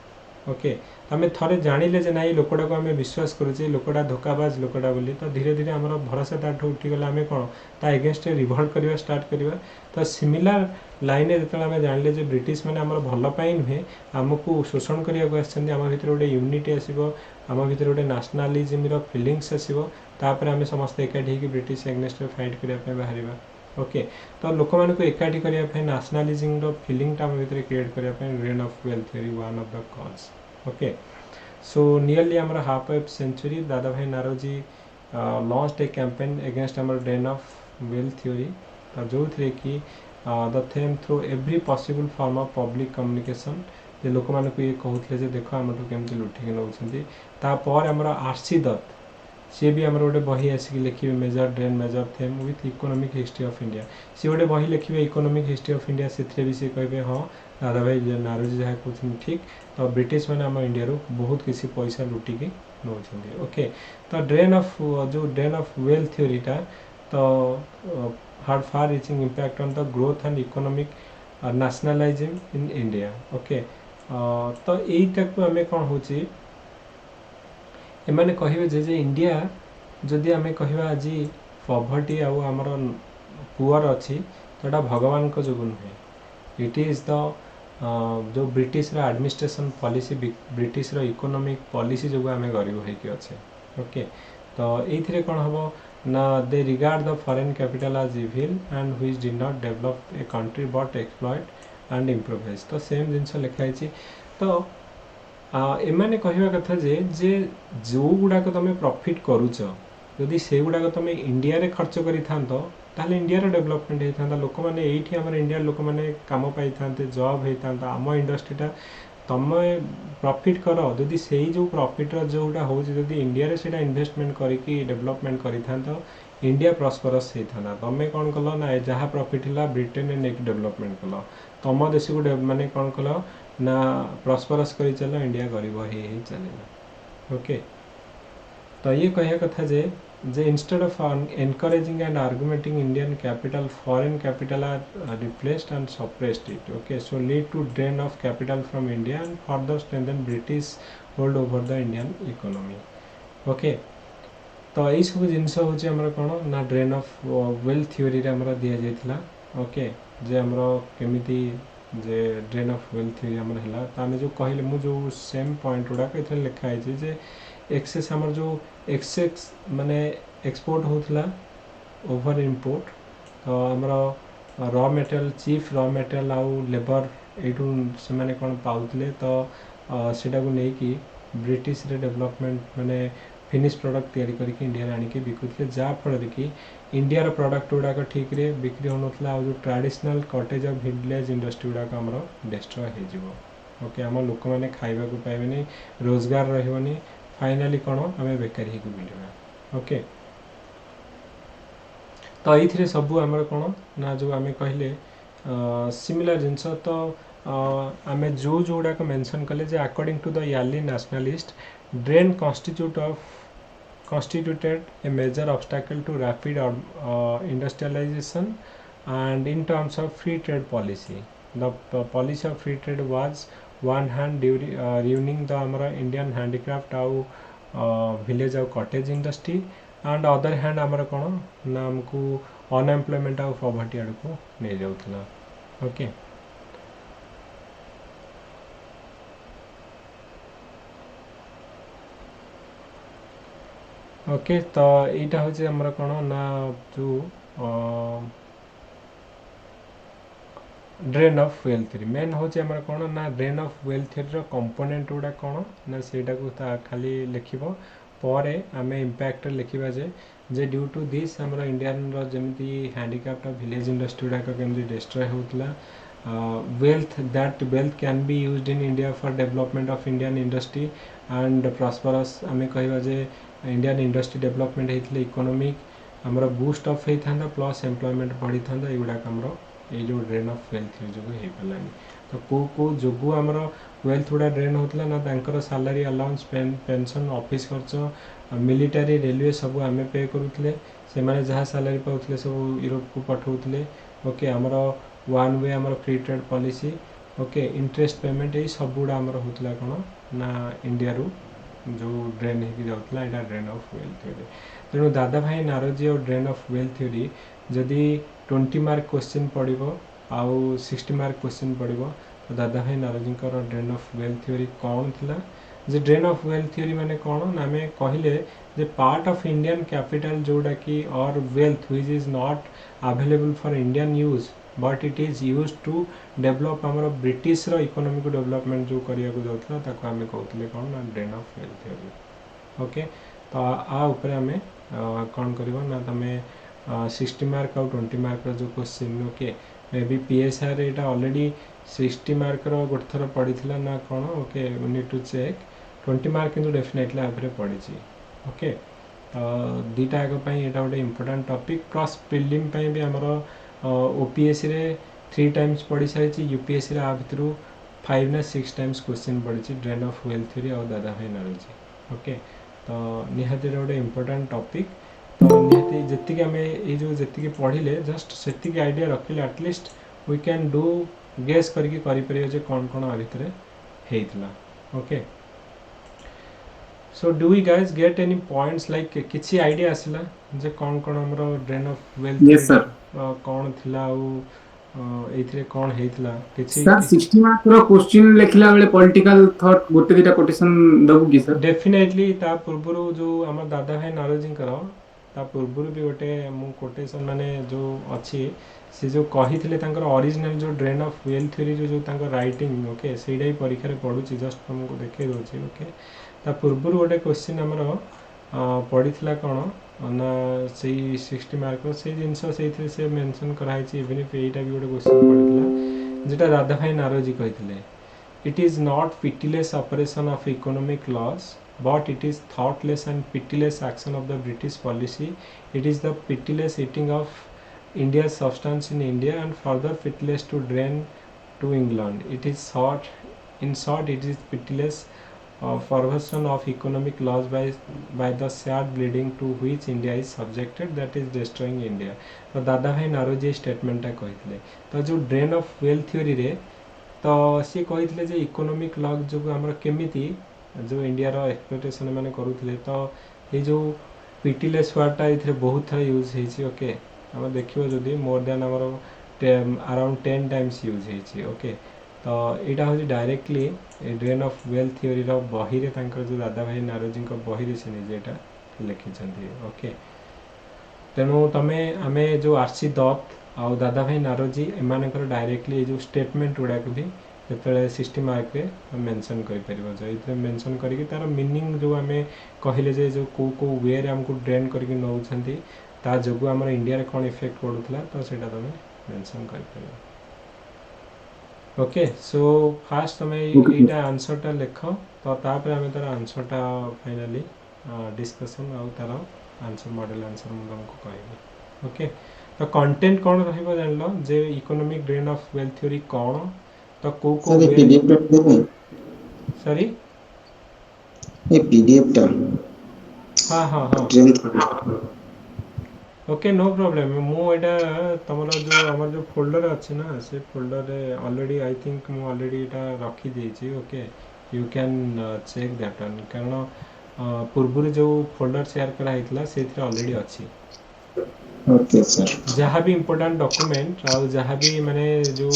ओके आमे थरे जानिले जे नाई लोकडा को आमे विश्वास करूचे लोकडा धोखाबाज लोकडा बोली तो धीरे धीरे हमर भरोसा ताठ उठी गला आमे कोन ता अगेंस्ट रिवोल्ट करबा स्टार्ट करबा तो सिमिलर लाइन जेतले आमे जानिले जे ब्रिटिश माने हमर भलो पाई नहे हमकु शोषण करिया को आछन हमर भीतर गोटे यूनिटी आसीबो हमर भीतर गोटे नेशनलिज्म रो फीलिंग्स आसीबो तापर आमे समस्त एकाठी कि ब्रिटिश अगेंस्ट फाइट करिया पे बाहरिबा ओके तो लोक मान को एकाठी करिया पे नेशनलिज्म रो फीलिंग ता हमर भीतर क्रिएट करिया पे drain of wealth theory one of the cause okay so nearly our half a century Dada Bhai Naroji launched a campaign against our drain of wealth theory जो थे कि the theme through every possible form of public communication जे लोक मान को ये कहउथले जे देखो हमटू केमति लुठी के नउछंती ता पर हमरा आरसी दत्त सी भी हमर गोटे बही आसिक लिखिबे major drain major theme with economic history of India सी गोटे बही लिखिबे इकोनॉमिक हिस्ट्री ऑफ इंडिया से भी सी कहबे हां दादा भाई नारोजी जहाँ कहते ठीक तो ब्रिटिश मैंने आम इंडिया बहुत किसी पैसा लुटिकी नौ ओके तो ड्रेन ऑफ वेल्थ थ्योरीटा तो had far reaching impact on the growth and economic nationalizing in India okay तो यहीटा को आम कौन हो एमाने कहिबे जे इंडिया जदि आम कहवा आज पॉवर्टी आमर पुअर अच्छी तो भगवान को जोगु नुहे इट इज द जो ब्रिटिश रा एडमिनिस्ट्रेशन पॉलिसी ब्रिटिश रा इकोनॉमिक पॉलिसी जो आम गरीब होइके अच्छे ओके तो ये कौन हम ना they regard the foreign capital as evil and which did not develop a country but exploit and improvise तो सेम जिनस लिखाई तो एमाने कहवा कथा जे जो गुड़ाक तुम प्रॉफिट करुच जदि से गुड़ाक तुम इंडिया रे खर्च करि थांतो ताले इंडिया रो डेवलपमेंट होता लोक मैंने ये इंडिया लोक मैंने कम पाई था जॉब होता आम इंडस्ट्रीटा तुम प्रॉफिट कर जदि से जो प्रॉफिट जोटा हो जदि इंडिया रे सेटा इन्वेस्टमेंट करके डेवलपमेंट करि थान तो इंडिया प्रॉस्परस हे थाना तमे कोन कलो ना जहाँ प्रॉफिट हिला ब्रिटेन ने नेक डेवलपमेंट कलो तुम देश को माने कोन कलो ना प्रॉस्परस करी चलो इंडिया गरीब हे चलेला ओके तो ये कहया कथा जे instead of encouraging and argumenting Indian capital, foreign capital are replaced and suppressed it. Okay, so lead to drain of capital from India and further strengthen British hold over the Indian economy. Okay, तो यही सब जिनस हूँ आमर कौन ना drain of wealth theory रे आमर दिया जाइथिला ओके जे आमर केमिति जे ड्रेन ऑफ वेल्थ थ्योरी आमर हला त आमे जो कहले मु जो सेम पॉइंट उडा के इथले लिखा है जे एक्सेस आमर जो एक्सेस माने एक्सपोर्ट होतला ओवर इंपोर्ट तो आमर raw material chief raw material आउ लेबर एठू से माने कोन पाउतले तो सेटा को नै कि ब्रिटिश रे डेवलपमेंट माने फिनिश प्रोडक्ट तैयारी करके इंडिया आनी के बिकुतले जा फल कि इंडिया रो प्रोडक्ट गुड़ाक ठीक रे बिक्री होनथला आ जो traditional cottage of village industry गुड़ाक हमरो डिस्ट्रॉय हे जिवो ओके हम लोक माने खाइबा को पाइबेनी रोजगार रहबनी फाइनली कोन हमें बेकारी को मिलबा ओके तो एथिरे सब हमर कोन ना जो हमें कहले सिमिलर जिंस तो आमे जो जोड़ाक मेंशन कले जे according to the early nationalist drain constituted a major obstacle to rapid industrialization and in terms of free trade policy the policy of free trade was one hand ruining the amara Indian handicraft au village au cottage industry and other hand amara kono na हमको unemployment au poverty आड़को नै जाउथला okay okay तो यहाँ हूँ आमर कौन ना जो drain of wealth theory main हूँ आमर कौन ना drain of wealth theory component गुड़ा कौन ना सेटा को खाली लिखिब पर आम इम्पैक्ट लिखा जे ड्यू टू दिस आमर इंडियन जमी हैंडीक्राफ्ट विलेज इंडस्ट्री गुड़ाक केमती डिस्ट्रॉय होता wealth that wealth can be used in India for development of Indian industry and prosperous आमे कहबा जे इंडियन इंडस्ट्री डेवलपमेंट होता इकोनॉमिक आमर बूस्ट ऑफ होता प्लस एम्प्लॉयमेंट बढ़ी था युवाक आमर ये जो ड्रेन ऑफ वेल्थ जो हो पारानी तो को जो आमर वेल्थ गुड़ा ड्रेन होता ना तांकर सैलरी अलाउंस पेंशन ऑफिस खर्च मिलिटारी रेलवे सब आम पे करुले से माने जहाँ सैलरी पाउले सब यूरोप को पठाउले ओके आमर वन वे आमर free trade policy okay interest payment ये सब गुड़ा आमर होता कौन ना इंडिया रू जो ड्रेन हो जाता है ड्रेन ऑफ वेल्थ थ्योरी तेणु दादा भाई नारोजी और ड्रेन ऑफ वेल्थ थ्योरी जदि 20 मार्क क्वेश्चन पड़ो आउ 60 मार्क क्वेश्चन पड़ो तो Dadabhai Naoroji drain of wealth theory कौन थिला जे ड्रेन ऑफ वेल्थ थ्योरी माने कौन आम कहले जे पार्ट ऑफ इंडियन कैपिटल जोड़ा कि और wealth which is not available for Indian use but it is use to develop आमर ब्रिटिश रो इकोनॉमिक डेवलपमेंट जो करिया को जाउतला ताको आमे कहउतले कोन ना drain of wealth theory okay तो आ ऊपर आमे कोन करबो ना तमे 60 मार्क और 20 मार्क रो जो question okay may be PSR एटा ऑलरेडी 60 मार्क रो गोट थर पड़ीथिला ना कोन okay we need to check 20 mark किंतु डेफिनेटली आफरे पड़ीची ओके दीटा आगो पई एटा गोटे इंपोर्टेंट टॉपिक प्लस प्रीलिम पई भी हमरो ओपीएससी रे 3 टाइम्स पढ़ी सारी यूपीएससी रे आ भितरु 5 ना 6 टाइम्स क्वेश्चन पढ़ी ड्रेन ऑफ वेल्थ थ्योरी और दादा भाई नारोजी ओके तो निहाती गोटे इंपोर्टेंट टॉपिक तो निहाती जति आम ये जो जी पढ़िले जस्ट से आइडिया रखिले at least we can do guess करके करें जे कौन कौन आ भितर होता okay so do we guys get any points like किसी आइडिया आसला जे कौन कौन हमरो drain of wealth yes sir कौन थिला एथिरे कौन हेतला किछि सर 60 मार्क रो क्वेश्चन लिखला बेले पॉलिटिकल थॉट गोटे दिटा कोटेशन दबु की सर डेफिनेटली ता पूर्वरु जो हमर दादा भाई नारोजी करो ता पूर्वरु भी गोटे मु कोटेशन माने जो अछि से जो कहिथिले तांकर ओरिजिनल जो ड्रेन ऑफ वेल्थ थ्योरी जो तांकर राइटिंग ओके सेडा ही परीक्षा रे पढुची जस्ट हमको देखे दोची ओके ता पूर्वरु गोटे क्वेश्चन हमरो पढ़ीथिला कोन ना से 60 मार्क से जिनस से मेंशन कराई इवन इफ एटा भी गोटे क्वेश्चन पड़िला जेटा दादा भाई Naoroji कहिथिले it is not pitiless operation of economic loss, but it is thoughtless and pitiless action of the British policy. It is the pitiless eating of India's substance in India and further pitiless to drain to England. It is short, in short, it is pitiless perversion of economic loss by the sad bleeding to which India is subjected, that is destroying India. तो Dadabhai Naoroji स्टेटमेंटा कही तो जो drain of wealth theory रे तो सी कही जे economic loss जो आमर केमिति जो इंडिया रो एक्सप्लोटेशन माने करूथिले तो ये जो पिटिलेस वर्डटा इथरे बहुत थरा यूज हेछि ओके हम देखिबो जदी मोर देन हमर अराउंड 10 टाइम्स यूज हेछि ओके तो यहाँ हूँ directly drain of wealth theory रो बही रे तांकर जो दादा भाई नारोजी को बही रे से निजे एटा लिखिछन्ती ओके तेणु तमे आमे जो आरसी दत्त आ दादा भाई नारोजी एमानकर डायरेक्टली जो स्टेटमेंट गुड़ा को भी जो 60 मार्क रे मेंशन करि परिबो जो इथे मेंशन करिक तार मीनिंग जो आमे कहिले जे जो को वे रे हमको ड्रेन करिक नउछन्ती ता जोगु हमर इंडिया रे कोन इफेक्ट पडुतला तो सेटा तमे मेंशन करि परिबो ओके सो फास्ट तमे एटा आंसर टा लेख तो तापर आमे तार आंसर टा फाइनली डिस्कशन आ तार आंसर मॉडल आंसर मु तुमको कहबी ओके तो कंटेंट कोन रहइबो जानलो जे economic drain of wealth theory कोन तो को सर पीडीएफ टा देबे सॉरी ये पीडीएफ टा हां हां हां ट्रेन ओके नो प्रॉब्लम मु एटा तमरो जो हमर जो फोल्डर अछि ना से फोल्डर रे ऑलरेडी आई थिंक मु ऑलरेडी एटा रखी देछि okay you can check that one कारण पूर्व जो फोल्डर शेयर करा हितला सेथरे ऑलरेडी अछि ओके सर जहाँ भी इम्पोर्टेंट डॉक्यूमेंट और जहाँ भी माने जो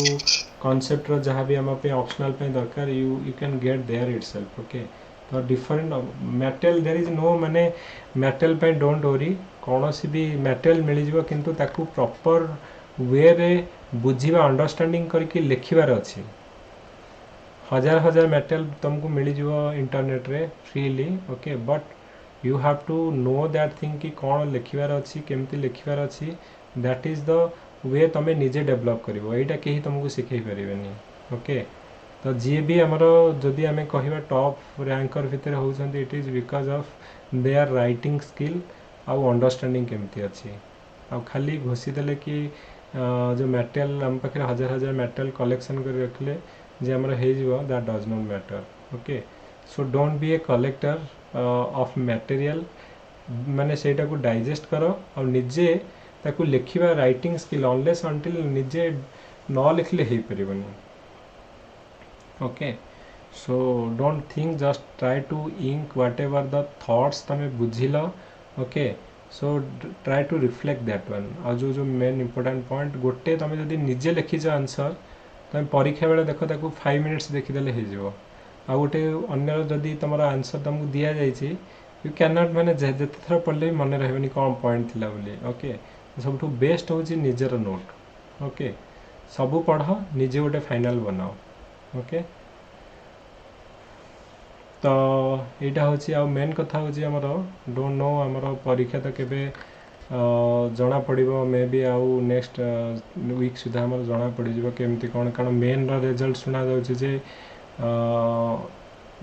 कॉन्सेप्ट रो जहाँ भी हम पे ऑप्शनल पे दरकार you can get there itself okay तो different metal there is no माने मेटल पे डोंट वरी कौनसी भी मेटल मिल जिवो किंतु ताकू प्रॉपर वे रे बुझीबा अंडरस्टैंडिंग करके लिखिबार अछि हजार हजार मेटल तुमको मिल जिवो इंटरनेट रे freely okay but you have to know that thing कि कौन लिखिबार अच्छी केमती लिखिबार अच्छी that is the way तमे निजे डेवलप करिवो एटा केही तुमको सिखै परिबेनी ओके तो जे भी हमरो जदी हमें कहिबा टॉप रैंकर भितर होउछन्ती it is because of their writing skill आउ अंडरस्टैंडिंग केमती अच्छी आ खाली घोषी देले कि जो मेटल हम पाखे हजार हजार मेटल कलेक्शन कर रखले जे हमर हे जिवो that does not matter okay so don't be a collector of material माने सेटा को डाइजेस्ट करो और निजे ताकू लिखिबा राइटिंग स्किल अनलेस अंटिल निजे न लिखले हे परिबनी okay so don't think just try to ink whatever the thoughts तमे बुझिलो okay so try to reflect that one आ जो मेन इंपोर्टेंट पॉइंट गोटे तमे जदी निजे लिखि जा आंसर तमे परीक्षा बेले देखो ताकू 5 मिनिट्स देखि देले हे जिवो आ गोटे अन्य जदि तुम आंसर तुमको दि जाइए यू कैन नॉट माने जिते थर पढ़ले मन रही कौन पॉइंट थिला बोली ओके सब बेस्ट हूँ निजर नोट ओके सबू पढ़ निजे गोटे फाइनल बनाओ ओके तो यहाँ हूँ मेन कथा हूँ डोंट नो आमर परीक्षा तो केबे जना पड़ो मे बी आउ नेक्स्ट वीक सुधा आम जना पड़ केमती कौन कारण मेन रिजल्ट शुणा जाऊे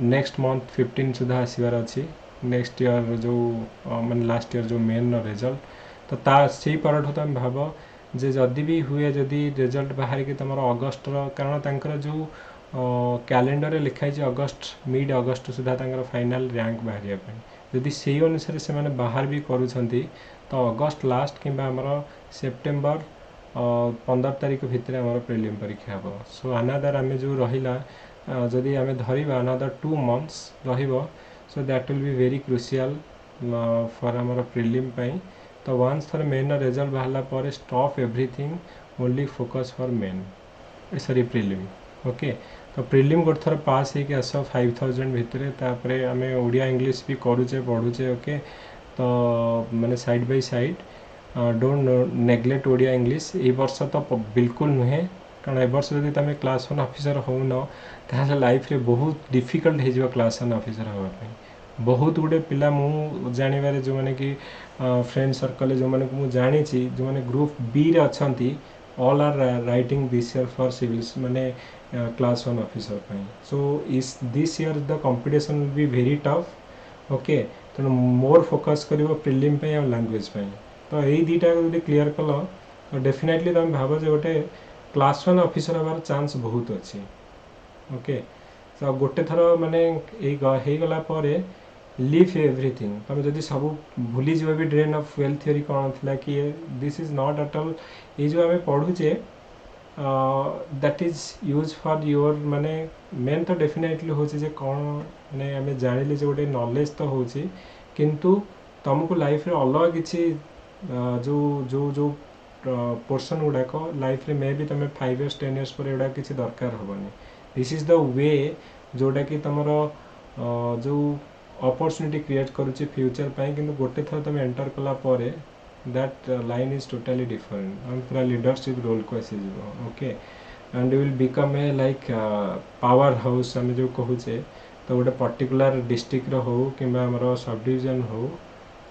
नेक्स्ट मंथ 15 सुधा आसबार अच्छी नेक्स्ट ईयर जो माने लास्ट ईयर जो मेन रिजल्ट तो ता से परठू तुम भाव जे जदि भी हुए जदि रिजल्ट बाहर के तुम अगस्ट कारण तांकर जो कैलेंडर रे लिखाई अगस्ट मिड अगस्ट सुधा तांकर फाइनल रैंक बाहर जदि से अनुसार से माने बाहर भी करूछंती तो अगस्ट लास्ट किंबा हमर सेप्टेम्बर 15 तारीख भितर हमर प्रीलिम परीक्षा हो सो अनदर आम जो रहिला जदि आम धरिबा अनदर 2 months रहिबो so that will be very crucial for आमर प्रीलिम पई तो वंस थर मेन रिजल्ट बाहला पर stop everything only focus for main sorry prelim okay तो प्रीलिम गोटे थर पास होके आस 5000 भितर तापर आम ओडिया इंग्लिश भी करूचे पढ़ुचे ओके तो माने side by side don't neglect Odia English ए वर्ष तो बिल्कुल नुहे कारण ए वर्ष जब तुम क्लास 1 ऑफिसर हो न लाइफ रे बहुत डिफिकल्ट हो क्लास 1 ऑफिसर होगा बहुत गुड़े पिला मु जानिबार जो माने कि फ्रेंड सर्कल जो माने को मु जानी जो माने ग्रुप बी रे अछंती all are writing this year for civils माने class 1 officer ପାଇଁ so is this year the competition will be very tough okay ତେଣୁ more focus କରିବ prelim ପାଇଁ ଆଉ language ପାଇଁ ତ ଏଇ ଦିଟା ଯଦି क्लियर कल तो डेफिनेटली तुम भाव जे गोटे क्लास 1 ऑफिसर हमार चांस बहुत अच्छी ओके तो गोटे थर माने हो गला पर लीव एवरीथिंग तुम जदि सब भूली जीव भी ड्रेन ऑफ वेल्थ थ्योरी कौन थी कि this is not at all ये जो आम पढ़ुचे that is use for your माने मेन तो डेफिनेटली हो कौन माने आम जानिले जे गोटे नॉलेज तो हो किंतु तुमको लाइफ रे अलग किसी जो जो जो पोर्सन गुड़ाक लाइफ रे मे भी तुम 5 years 10 years पर एटा किसी दरकार हेनी दिस इज द वे जोटा कि तुम जो अपॉर्चुनिटी क्रिएट करुच्ची फ्यूचर पाई कि गोटे थर तुम एंटर कला परे that line is totally different पूरा लीडरशिप रोल को आसी okay and you will become a like power house आम जो कहूचे तो गोटे पर्टिकुलर डिस्ट्रिक्ट हो कि सब डिविजन हो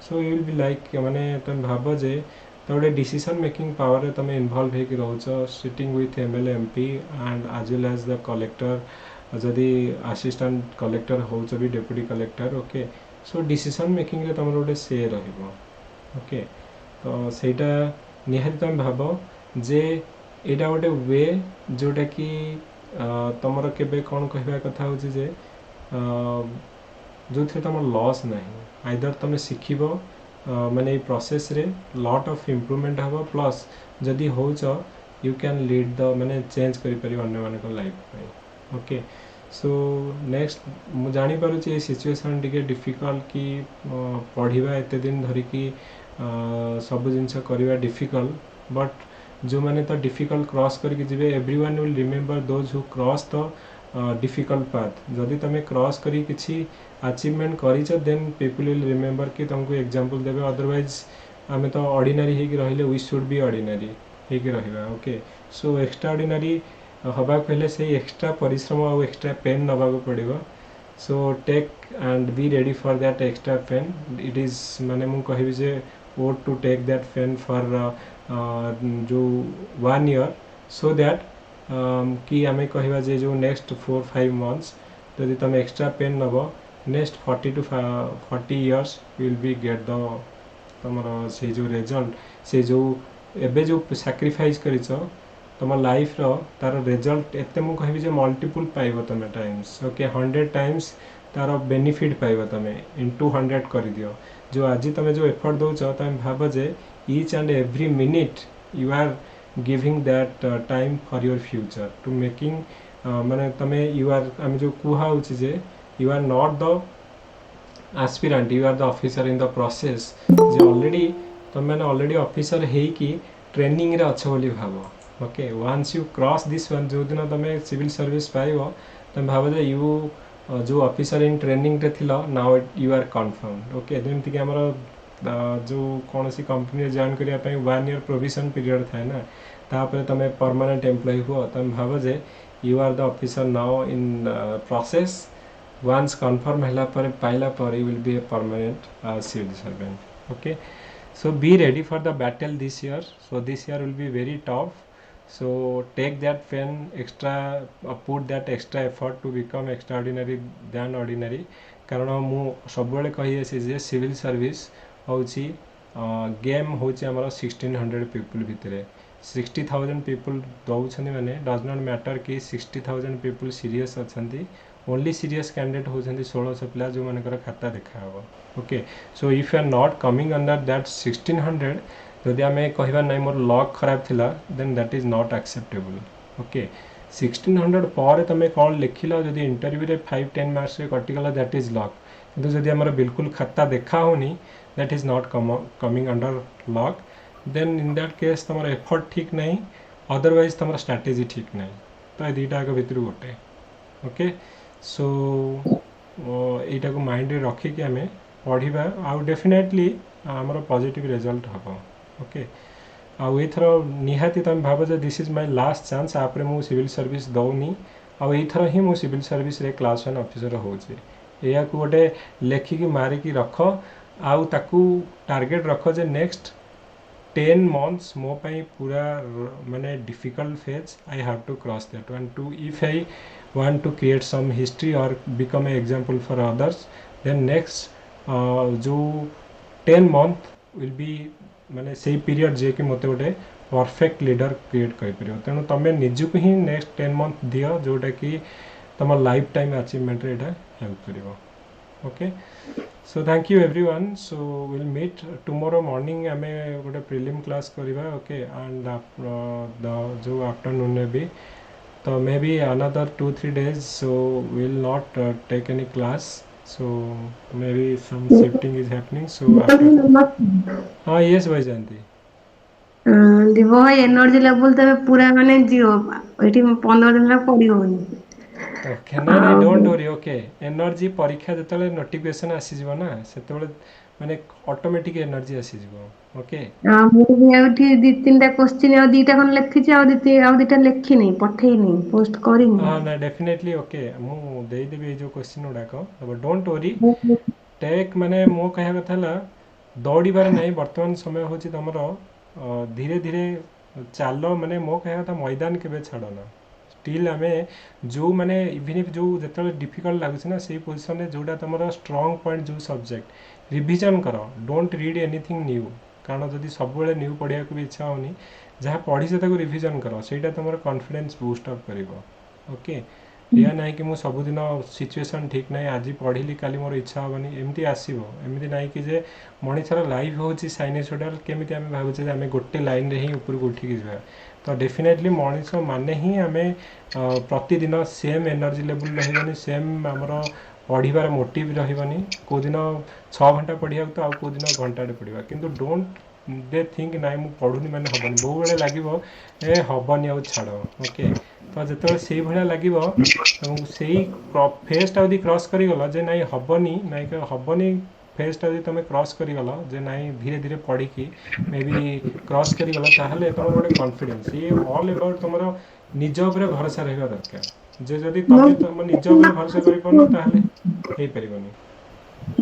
so you will be like माने तुम भाव जे तो गोटे डिसीजन मेकिंग पावर तुम इनवॉल्व होकर रोच sitting with MLA MP and as well as the collector जदि असिस्टेंट कलेक्टर हो भी deputy collector okay so decision making रे तुम गोटे से रहिबो ओके तो सेटा निहाती तुम भाव जे एटा गोटे वे जोटा कि तुमर केबे कौन कहवा कथा हो जे जो थे तुम लॉस नहीं आइदर तुम शिखिबो माने प्रोसेस रे लॉट ऑफ इम्प्रूवमेंट हम प्लस जदि हो यू कैन लीड द माने चेंज करि पारि अन्य मान लाइफ ओके सो नेक्स्ट मु जानी पारुछि ए सिचुएशन टिके डिफिकल्ट कि पढ़िबा एते दिन धरि कि सब जिनस करबा डिफिकल्ट बट जो माने तो डिफिकल्ट क्रॉस करके जिवे everyone will remember those who cross the difficult path जदि तुम क्रॉस करी किछि अचीवमेंट करिछ देन पीपल विल रिमेंबर कि तुमको एग्जांपल देबे अदरवाइज आमे तो ऑर्डिनरी हे कि रहिले वी शुड बी ऑर्डिनरी हे कि रहिबा ओके सो एक्स्ट्रा ऑर्डिनरी हबा पहले से एक्स्ट्रा परिश्रम और एक्स्ट्रा पेन नबा को पड़िबो so take and be ready for that extra pain it is माने मु कहबी जे want to take that pain for जो 1 year सो दैट कि आमे कहबा जे जो नेक्स्ट 4-5 months जदि तुम एक्स्ट्रा पेन नब next 40 to 40 years will be get the तुमर से जो रिजल्ट से जो एबे जो सैक्रिफाइस करिछ तुम लाइफ रो तार रिजल्ट एते मु कहबी जे मल्टीपल पाइबो तुम टाइम्स ओके 100 times तार बेनिफिट पाइबो तुम इनटू 100 कर दियो जो आज तुम जो एफर्ट दउछ तुम भाबो जे each and every minute you are giving that time for your future to making माने तमे यू आर आम जो कुहा होछि जे you are not the aspirant you are the officer in the process जे ऑलरेडी तुम मैंने ऑलरेडी ऑफिसर है कि ट्रेनिंग रे अच्छे बोली भाव okay once you cross this one जो दिन तुम सिविल सर्विस पाइबो तुम भाव जे यू जो ऑफिसर इन ट्रेनिंग रे थिलो now you are confirm okay जेमति कि हमर जो कौन सी कंपनी जॉइन करिया पई 1 year प्रोविजन पीरियड थाए ना तापर तुम परमानेंट एम्प्लॉय हो तुम भाव जे you are the officer now in process once confirm हैला पर पाइला पर you will be a permanent civil servant okay so be ready for the battle this year so this year will be very tough so take that pen extra put that extra effort to become extraordinary than ordinary कारण मु सब बेले कहि आसी जे civil service होची game होची हमर 1600 people भितरे 60,000 पीपल दउछनी माने डज नॉट मैटर कि 60,000 पीपल सीरियस अछंती ओनली सीरियस कैंडिडेट होछंती 1600 पिला जो मानकर खाता देखा हबो okay so if you are not coming under that 1600 जदि आमे कहबा नै मोर लक खराब थिला then that is not acceptable okay 1600 पर तमे कोन लिखिलो जदि इंटरव्यू रे 5-10 मार्क्स रे कटिगला दैट इज लक किंतु जदि हमर बिल्कुल खाता देखा होनी that is not coming under luck then in that case तमर एफर्ट ठीक नहीं अदरवाइज तमर स्ट्रेटजी ठीक नहीं तो दुईटा के भितर गोटे ओके सो एटा को माइंड रे रखी कि हमें पढ़िबा आ डेफिनेटली हमर पॉजिटिव रिजल्ट हबो ओके आ एथर निहाती तुम भाव जे this is my last chance आपरे मु सिविल सर्विस दउनी आ एथर ही मु सिविल सर्विस रे क्लास 1 ऑफिसर होउची एया को गोटे लेखि कि मारी कि रख आउ ताकू टारगेट रख जे नेक्स्ट 10 months ମୋ ପାଇଁ ପୁରା ମାନେ difficult phase. I have to cross that one. To if I want to create some history or become an example for others, then next जो 10 month will be ମାନେ ସେଇ period जे कि ମୋତେ ଗୋଟେ परफेक्ट लीडर क्रिएट कर तेणु तुम निजक ही next 10 month दियो जोटा कि तुम लाइफ टाइम अचीवमेंट रे एटा हेल्प करिवो okay so thank you everyone so will meet tomorrow morning आमे गोटे प्रीलिम क्लास करिवा ओके एंड द जो आफ्टरनून में भी तो may be another 2-3 days so we'll not take any class so maybe some shifting is happening so after हाँ yes भाई जानती दिवो एनर्जी लेवल तबे पूरा माने जीरो एठी 15 दिन ला पड़ी होनी ओके ना ना डोंट वरी ओके एनर्जी परीक्षा जतले नोटिफिकेशन आसी जीवो ना सेतबेले माने ऑटोमेटिक एनर्जी आसी जीवो ओके मु भी एठी 2-3टा क्वेश्चन और 2टा कोन लिखि छी और 2टा लिखि नहीं पठेई नहीं पोस्ट करी नहीं हां ना डेफिनेटली ओके मु देई देबी जो क्वेश्चन उडा को डोंट वरी टेक माने मो कहा कथा ला दौड़ीबार नहीं वर्तमान समय होची तमरो धीरे धीरे चालो माने मो कहा कथा मैदान केबे छाड़ना स्टिल आमे जो माने इवन इफ जो जतले डिफिकल्ट लागुछ ना सेही पोजीशन रे जोडा तमरो स्ट्रांग पॉइंट जो सब्जेक्ट रिवीजन करो डोंट रीड एनीथिंग न्यू कारण जदि सब बेले न्यू पढ़िया को भी इच्छा होनी जहाँ पढ़ी से ताको रिवीजन करो सेटा तमरो कॉन्फिडेंस बूस्ट अप करिवो ओके या नहीं कि मु सबुदिन सिचुएशन ठीक नहीं आज पढ़िली काली मोर इच्छा होनी एमती आसीबो एमती नहीं कि जे मणिषर लाइफ होची साइनेसोडल केमिति आमे भाबुचे जे आमे गोटे लाइन रे ही ऊपर को उठी जिबा तो डेफिनेटली मणिष माने ही आमे प्रतिदिन सेम एनर्जी लेवल रहबनी सेम हमरो पढ़िबार मोटिव रहबनी को दिन 6 घंटा पढ़िया तो आ को दिन घंटाटे पढ़िबा किंतु डोंट दे थिंक नाइ मु पढ़ुनी माने हबनी बहु बेले लागिवो ए हबनी आ छाड़ो ओके तो जतबे सेही भलिया लागिवो এবং सेही फेस्ट आदि क्रॉस करी गला जे नाइ हबनी नाइ के हबनी फेस्ट आदि तमे क्रॉस करी गला जे नाइ धीरे धीरे पढ़ी की मे बी क्रॉस करी गला ताहले तमर गोटे कॉन्फिडेंस ये ऑल अबाउट तमरो निज ऊपर भरोसा रहबा दरकार जे जदी तमे तम निज ऊपर भरोसा करि पनो ताहले हेई परिबनी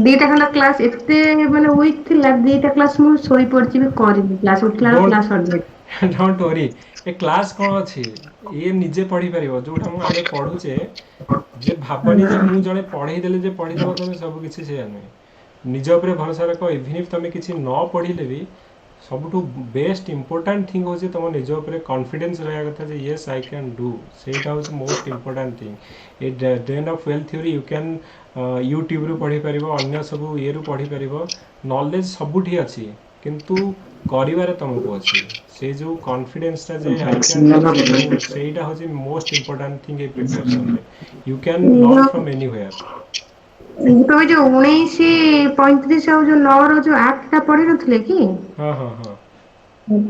2टा खंड क्लास एते माने वीक थिला 2टा क्लास मु सोई पड़ची भी करिनी क्लास उठला क्लास सब्जेक्ट डोंट वरी ए क्लास कोन अछि ये निजे पढ़ी परिबो जोटा हम आगे पढुचे जे भाबनी जे मु जणे पढी देले जे पढी देबो तमे सब किछि से आनु निज ऊपर भरोसा रखो इवन इफ तमे किछि न पढिले भी सबटू बेस्ट इंपोर्टेंट थिंग होचे तुम निज ऊपर कॉन्फिडेंस रहया कथा जे यस आई कैन डू सेटा होच most important thing A drain of well theory you can YouTube रू पढ़ी परिबो अन्य सब ये रू पढ़ी परिबो नॉलेज सबुठी अछि किंतु करिवारे तुमको अछि से जो कॉन्फिडेंस ता जे आई कैन सेटा होच मोस्ट इंपोर्टेंट थिंग ए प्रिपरेशन में you can learn from anywhere तो जो 1935 और जो 9 रो जो एक्ट ता पढ़ी नथले की हां हां हां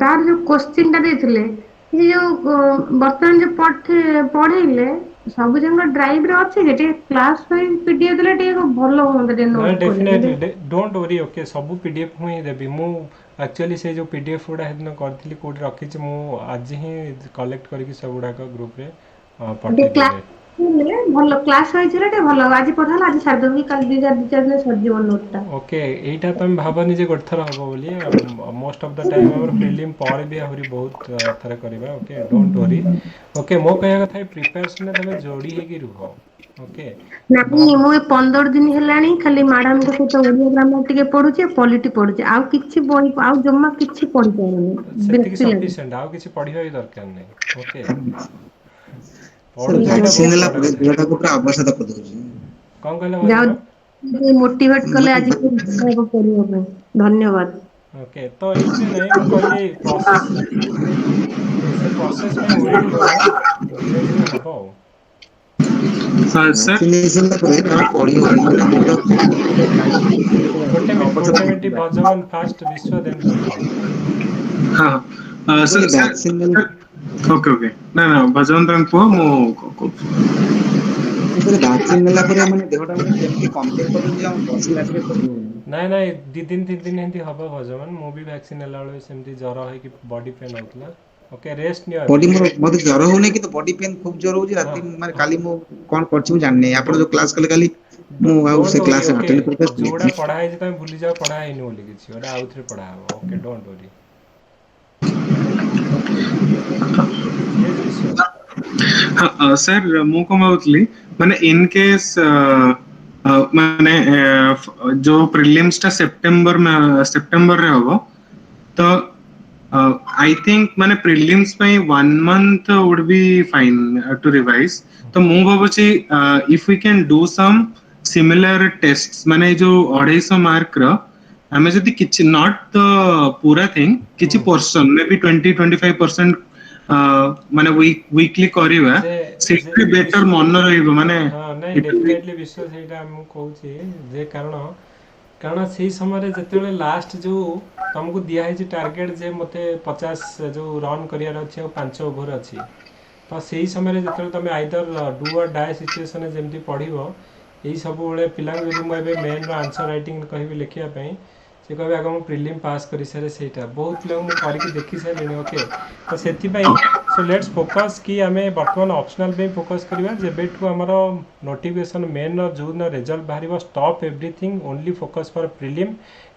तार जो क्वेश्चन ता देथिले ये जो वर्तमान जो पढ़ेइले सब जंग ड्राइव रे अछि जे क्लास वाइज पीडीएफ देले टे भलो होंदे दे note definitely don't worry okay सब पीडीएफ हुई देबी मु एक्चुअली से जो पीडीएफ उडा हेदन करथिली कोड रखी छी मु आज ही कलेक्ट करके सब उडा का ग्रुप रे पठे देबे भलो क्लास वाइज रे भलो आज पढ़ाला आज सार देबी काल 2000 में सर जीवन नोटटा ओके एटा तुम भाबनी जे गोठर हबो बोली मोस्ट ऑफ द टाइम हमर प्रीलिम पर भी आहुरी बहुत थरा करबा ओके डोंट वरी ओके मो कहया कथा प्रिपरेशन तमे जोड़ी हे की रुहो ओके नाही मु 15 दिन हेलानी खाली मैडम के सहित ओडिया ग्रामर टिके पढुचे पॉलिटी पढुचे आ किछि बही आ जम्मा किछि पढि पाउनी सेतिक सफिशिएंट आ किछि पढिबा ही दरकार नै ओके सिनेला देहटा को पूरा अवसाद कर दोछि कोन कहला जाओ मोटिवेट कले आज को पढिबो पे धन्यवाद ओके तो इसे नहीं मु कहले प्रोसेस से प्रोसेस में वेट करो धीरे धीरे हबो सर फिनिशिंग ला करे ना पढ़ी हो गोटे मिनट भजवन फास्ट विश्व देन हां सर वैक्सीन ओके ओके ना ना भजन तम को मो वैक्सीन नेला ପରେ ମାନେ ଦେହଟା ମାନେ କେମିତି କମ୍ପ୍ଲିଟ କରୁଛି ଯେ ଆମ ବସି ରାତିରେ ପଡି होउनी ନାଇଁ ନାଇଁ 2 दिन 3 दिन एंती हबो भजवन मु भी वैक्सीन नेला बेले सेमती जर है कि बॉडी पेन होतला okay rest neo body more मते ज्वर होने कि तो बॉडी पेन खूब ज्वर होजी राती माने काली मु कोन करछु जानने आपण जो क्लास कले काली मु आउ से क्लास अटेंड करते जोड़ा पढ़ाई जे तमे भूली जाओ पढ़ाई नै बोली किछि ओडा आउथरे पढ़ा okay don't worry Yes, Vishwa. हाँ सर ମୁଁ କଣ ଭାବୁଥିଲି ମାନେ in case ମାନେ जो प्रिलिम्स ଟା सेप्टेम्बर रे हबो तो आई थिंक माने प्रिलिम्स ପାଇଁ 1 month would be fine to revise तो ମୁଁ ଭାବୁଛି if we can do some similar tests ମାନେ जो 250 मार्क ର ଆମେ ଯଦି କିଛି not the पूरा thing କିଛି portion maybe 20-25% ମାନେ वीकली କରିବା जे ସେଇଠି better ମନ ରହିବ ମାନେ हाँ नहीं डेफिनेटली विश्व ସେଇଟା ମୁଁ କହୁଛି ଯେ କାରଣ ସେଇ ସମୟରେ ଯେତେବେଳେ ଲାଷ୍ଟ ଯୋଉ ତମକୁ ଦିଆ ହେଇଛି ଟାର୍ଗେଟ ଯେ ମତେ 50 ଯୋଉ ରନ୍ କରିବାର ଅଛି ଆଉ 5 ଓଭର ଅଛି ତ ସେଇ ସମୟରେ ଯେତେବେଳେ ତମେ ଆଇଦର ଡୁ ଅର୍ ଡାଏ ସିଚୁଏସନରେ ଯେମିତି ପଢିବ ଏଇ ସବୁବେଳେ ପିଲାଙ୍କୁ ଯଦି ମୁଁ ଏବେ ମେନ୍ର ଆନ୍ସର ରାଇଟିଂ କହିବି ଲେଖିବା ପାଇଁ ସେ କହିବେ ଆଗ ମୁଁ ପ୍ରିଲିମ୍ ପାସ୍ କରିସାରେ ସେଇଟା ବହୁତ ପିଲାଙ୍କୁ ମୁଁ କରିକି ଦେଖି ସାରିଲିଣି ଓକେ ତ ସେଥିପାଇଁ ସୋ ଲେଟ୍ସ ଫୋକସ୍ କି ଆମେ ବର୍ତ୍ତମାନ ଅପସନାଲ ପାଇଁ ଫୋକସ୍ କରିବା ଯେବେଠୁ ଆମର ନୋଟିଫିକେସନ୍ ମେନ୍ର ଯେଉଁଦିନ ରେଜଲ୍ଟ ବାହାରିବ stop everything only focus for prelim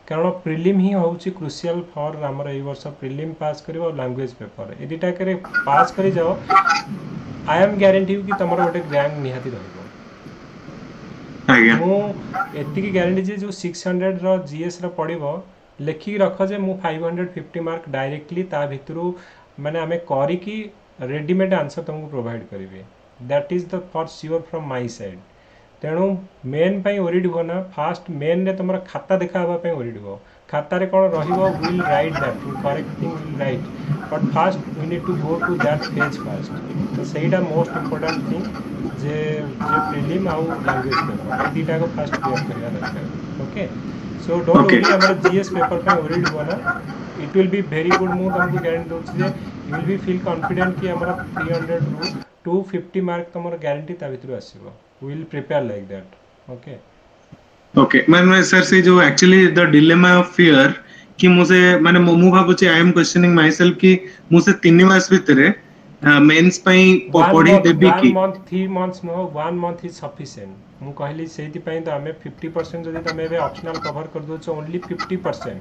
କାରଣ ପ୍ରିଲିମ୍ ହିଁ ହେଉଛି କ୍ରୁସିଆଲ୍ ଫର୍ ଆମର ଏଇ ବର୍ଷ ପ୍ରିଲିମ୍ ପାସ୍ କରିବ ଆଉ ଲାଙ୍ଗୁଏଜ୍ ପେପର୍ ଏ ଦୁଇଟାକରେ ପାସ୍ କରିଯାଅ ଆଇ ଆମ୍ ଗ୍ୟାରେଣ୍ଟି କି ତୁମର ଗୋଟେ ର୍ୟାଙ୍କ ନିହାତି ରହିବ ଆଜ୍ଞା ମୁଁ ଏତିକି ଗ୍ୟାରେଣ୍ଟି ଯେ ଯେଉଁ 600ର ଜିଏସ୍ର ପଡ଼ିବ ଲେଖିକି ରଖ ଯେ ମୁଁ 550 ମାର୍କ ଡାଇରେକ୍ଟଲି ତା ଭିତରୁ ମାନେ ଆମେ କରିକି ରେଡିମେଡ୍ ଆନ୍ସର ତୁମକୁ ପ୍ରୋଭାଇଡ଼ କରିବି that is the for sure from my side ତେଣୁ ମେନ୍ ପାଇଁ ଓରିଡ୍ ହୁଅ ନା ଫାଷ୍ଟ ମେନ୍ରେ ତୁମର ଖାତା ଦେଖା ହେବା ପାଇଁ ଓରିଡ୍ ହୁଅ ଖାତାରେ କ'ଣ ରହିବ will write that thing correct thing will write but first we need to go to that phase first ତ ସେଇଟା ମୋଷ୍ଟ ଇମ୍ପୋର୍ଟାଣ୍ଟ ଥିଙ୍ଗ ଯେ ପ୍ରିଲିମ୍ ଆଉ ଲାଙ୍ଗୁଏଜ୍ ପେପର୍ ଏଇ ଦୁଇଟାକୁ ଫାଷ୍ଟ କ୍ଲିୟର କରିବା ଦରକାର okay so don't Okay. Worry ଆମର GS paper ପାଇଁ ଓରିଡ୍ ହୁଅ ନା it will be very good ମୁଁ ତୁମକୁ ଗ୍ୟାରେଣ୍ଟି ଦେଉଛି ଯେ you will be feel confident କି ଆମର 300ରୁ 250 ମାର୍କ ତୁମର ଗ୍ୟାରେଣ୍ଟି ତା ଭିତରୁ ଆସିବ will prepare like that okay okay मैं सर से जो actually the dilemma of fear कि मुझे माने ମୁଁ ଭାବୁଛି I am questioning my self कि मुझे 3 मास ଭିତରେ मेंस ପାଇଁ ପଢି ଦେବି वन କି मंथ 3 months नुह 1 month इज सफिशिएंट ମୁଁ କହିଲି ସେଇଥିପାଇଁ ତ ଆମେ 50% ଯଦି ତମେ ଏବେ ଅପସନାଲ କଭର କରିଦେଉଛ only 50%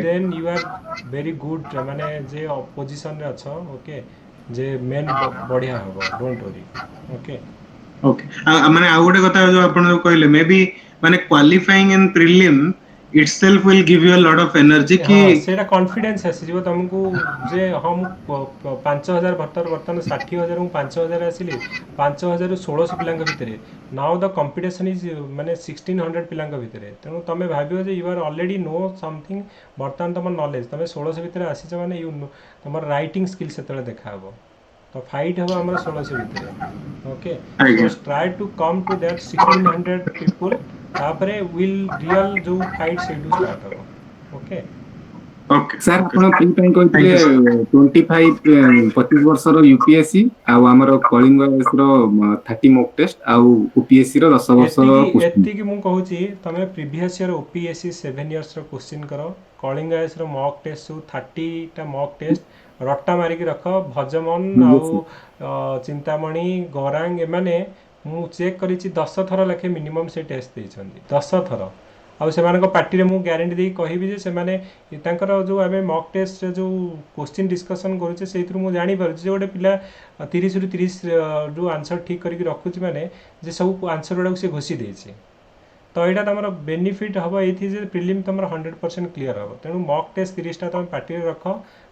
then you are very good ମାନେ ଯେ ପୋଜିସନରେ ଅଛ ଓକେ ଯେ ମେନ୍ ବଢିଆ ହବ ଡୋଣ୍ଟ वरी ଓକେ ओके माने आ गोटे କଥା जो आपण जो कहले मे बी माने qualifying in prelim itself will give you a lot of energy कि हाँ ସେଇଟା କନଫିଡେନ୍ସ ଆସିଯିବ ତମକୁ ଯେ ହଁ ମୁଁ 5000 ବର୍ତ୍ତମାନ 60,000 ମୁଁ 5000 ଆସିଲି 5000ରୁ 1600 ପିଲାଙ୍କ ଭିତରେ ନାଉ ଦ କମ୍ପିଟିସନ୍ ଇଜ୍ ମାନେ 1600 ପିଲାଙ୍କ ଭିତରେ ତେଣୁ ତମେ ଭାବିବ ଯେ you are already know something ବର୍ତ୍ତମାନ ତମ ନଲେଜ ତମେ 1600 ଭିତରେ ଆସିଛ ମାନେ ତମର ରାଇଟିଂ ସ୍କିଲ୍ ସେତେବେଳେ ଦେଖାହେବ ତ ଫାଇଟ୍ ହେବ ଆମର 1600 ଭିତରେ okay so try to come to that 1600 people ତାପରେ ୱିଲ୍ ରିଅଲ ଯୋଉ ଫାଇଟ୍ ସେଇଠୁ ଷ୍ଟାର୍ଟ ହେବ ଓକେ ओके ସାର୍ ଆପଣ ପ୍ରି ପାଇଁ କହିଥିଲେ 25 ବର୍ଷର ୟୁପିଏସସି ଆଉ ଆମର କଳିଙ୍ଗ ର 30 ମକ୍ ଟେଷ୍ଟ ଆଉ ଓପିଏସସି ର 10 ବର୍ଷର କୋଶ୍ଚିନ୍ ଏତିକି ମୁଁ କହୁଛି ତମେ ପ୍ରିଭିୟସ୍ ଇୟର ଓପିଏସସି 7 ଇୟର୍ସର କୋଶ୍ଚିନ୍ କର କଳିଙ୍ଗ ର ମକ୍ ଟେଷ୍ଟ ସବୁ 30ଟା ମକ୍ ଟେଷ୍ଟ ରଟା ମାରିକି ରଖ ଭଜମନ ଆଉ ଚିନ୍ତାମଣି ଗୌରାଙ୍ଗ ଏମାନେ ମୁଁ ଚେକ୍ କରିଛି 10 ଥର ଲେଖେ ମିନିମମ୍ ସେ ଟେଷ୍ଟ ଦେଇଛନ୍ତି 10 ଥର ଆଉ ସେମାନଙ୍କ ପାର୍ଟିରେ ମୁଁ ଗ୍ୟାରେଣ୍ଟି ଦେଇକି କହିବି ଯେ ସେମାନେ ତାଙ୍କର ଯେଉଁ ଆମେ ମକ୍ ଟେଷ୍ଟରେ ଯେଉଁ କୋଶ୍ଚିନ୍ ଡିସ୍କସନ୍ କରୁଛେ ସେଇଥିରୁ ମୁଁ ଜାଣିପାରୁଛି ଯେ ଗୋଟେ ପିଲା 30ରୁ 30 ଯେଉଁ ଆନ୍ସର ଠିକ୍ କରିକି ରଖୁଛି ମାନେ ଯେ ସବୁ ଆନ୍ସର ଗୁଡ଼ାକୁ ସେ ଘୋଷି ଦେଇଛି ତ ଏଇଟା ତୁମର ବେନିଫିଟ୍ ହେବ ଏଇଥି ଯେ ପ୍ରିଲିମ୍ ତୁମର 100% କ୍ଲିୟର ହେବ ତେଣୁ ମକ୍ ଟେଷ୍ଟ 30ଟା ତୁମେ ପାର୍ଟିରେ ରଖ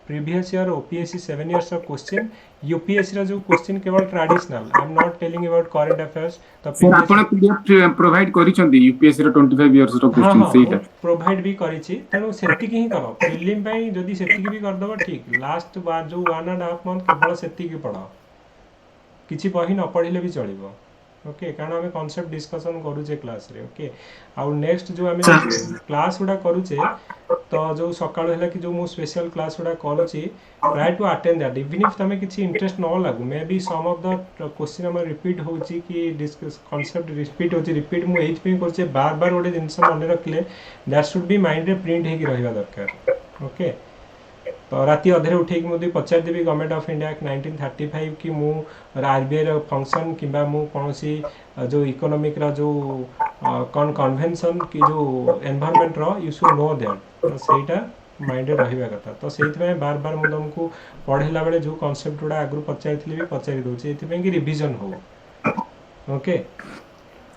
ପ୍ରିଭିୟସ୍ ଇୟର ଓପିଏସସି 7 ଇୟର୍ସର କୋଶ୍ଚିନ୍ ୟୁପିଏସସିର ଯେଉଁ କୋଶ୍ଚିନ୍ କେବଳ traditional I M not telling about current affairs ତ ସାର୍ ଆପଣ ପିଡିଏଫ୍ ପ୍ରୋଭାଇଡ୍ କରିଛନ୍ତି ୟୁପିଏସସି ର 25 ଇୟର୍ସ ର ହଁ କୋଶ୍ଚିନ୍ ହଁ ମୁଁ ସେଇଟା ପ୍ରୋଭାଇଡ୍ ବି କରିଛି ତେଣୁ ସେତିକି ହିଁ କର ପ୍ରିଲିମ୍ ପାଇଁ ଯଦି ସେତିକି ବି କରିଦେବ ଠିକ୍ ଲାଷ୍ଟ ଯେଉଁ 1.5 month କେବଳ ସେତିକି ପଢ଼ କିଛି ବହି ନ ପଢ଼ିଲେ ବି ଚଳିବ ओके कारण आम कॉन्सेप्ट डिस्कसन करूचे क्लास रे ओके आउ नेक्स्ट जो आम क्लास गुड़ा करूचे तो जो सकाळ है कि जो मु स्पेशल क्लास गुड़ा करूची try to attend that even if तमे किसी इंटरेस्ट न लागू may be some of the question हम रिपीट होची कि डिस्कस कॉन्सेप्ट रिपीट मु एच पे करछे बार बार गोटे जिंस मन रखले दैट शुड बी माइंड रे प्रिंट हेकी रहबा दरकार ओके तो राति अधे उठे मुझे पचार देवी गवर्नमेंट ऑफ इंडिया 1935 कि मु आरबीआई रो फंक्शन किंबा मु कोनोसी जो इकोनॉमिक रो जो कौन कन्वेंशन कि जो एनवायरनमेंट रो यू शुड नो दैट तो सेटा माइंड रहिबा कथा तो सेइथि बार बार मु तुमको पढ़ेला बेले जो कांसेप्ट गुडा आगु पचाइथिली भी पचारि दउछि एथि कि रिवीजन हो okay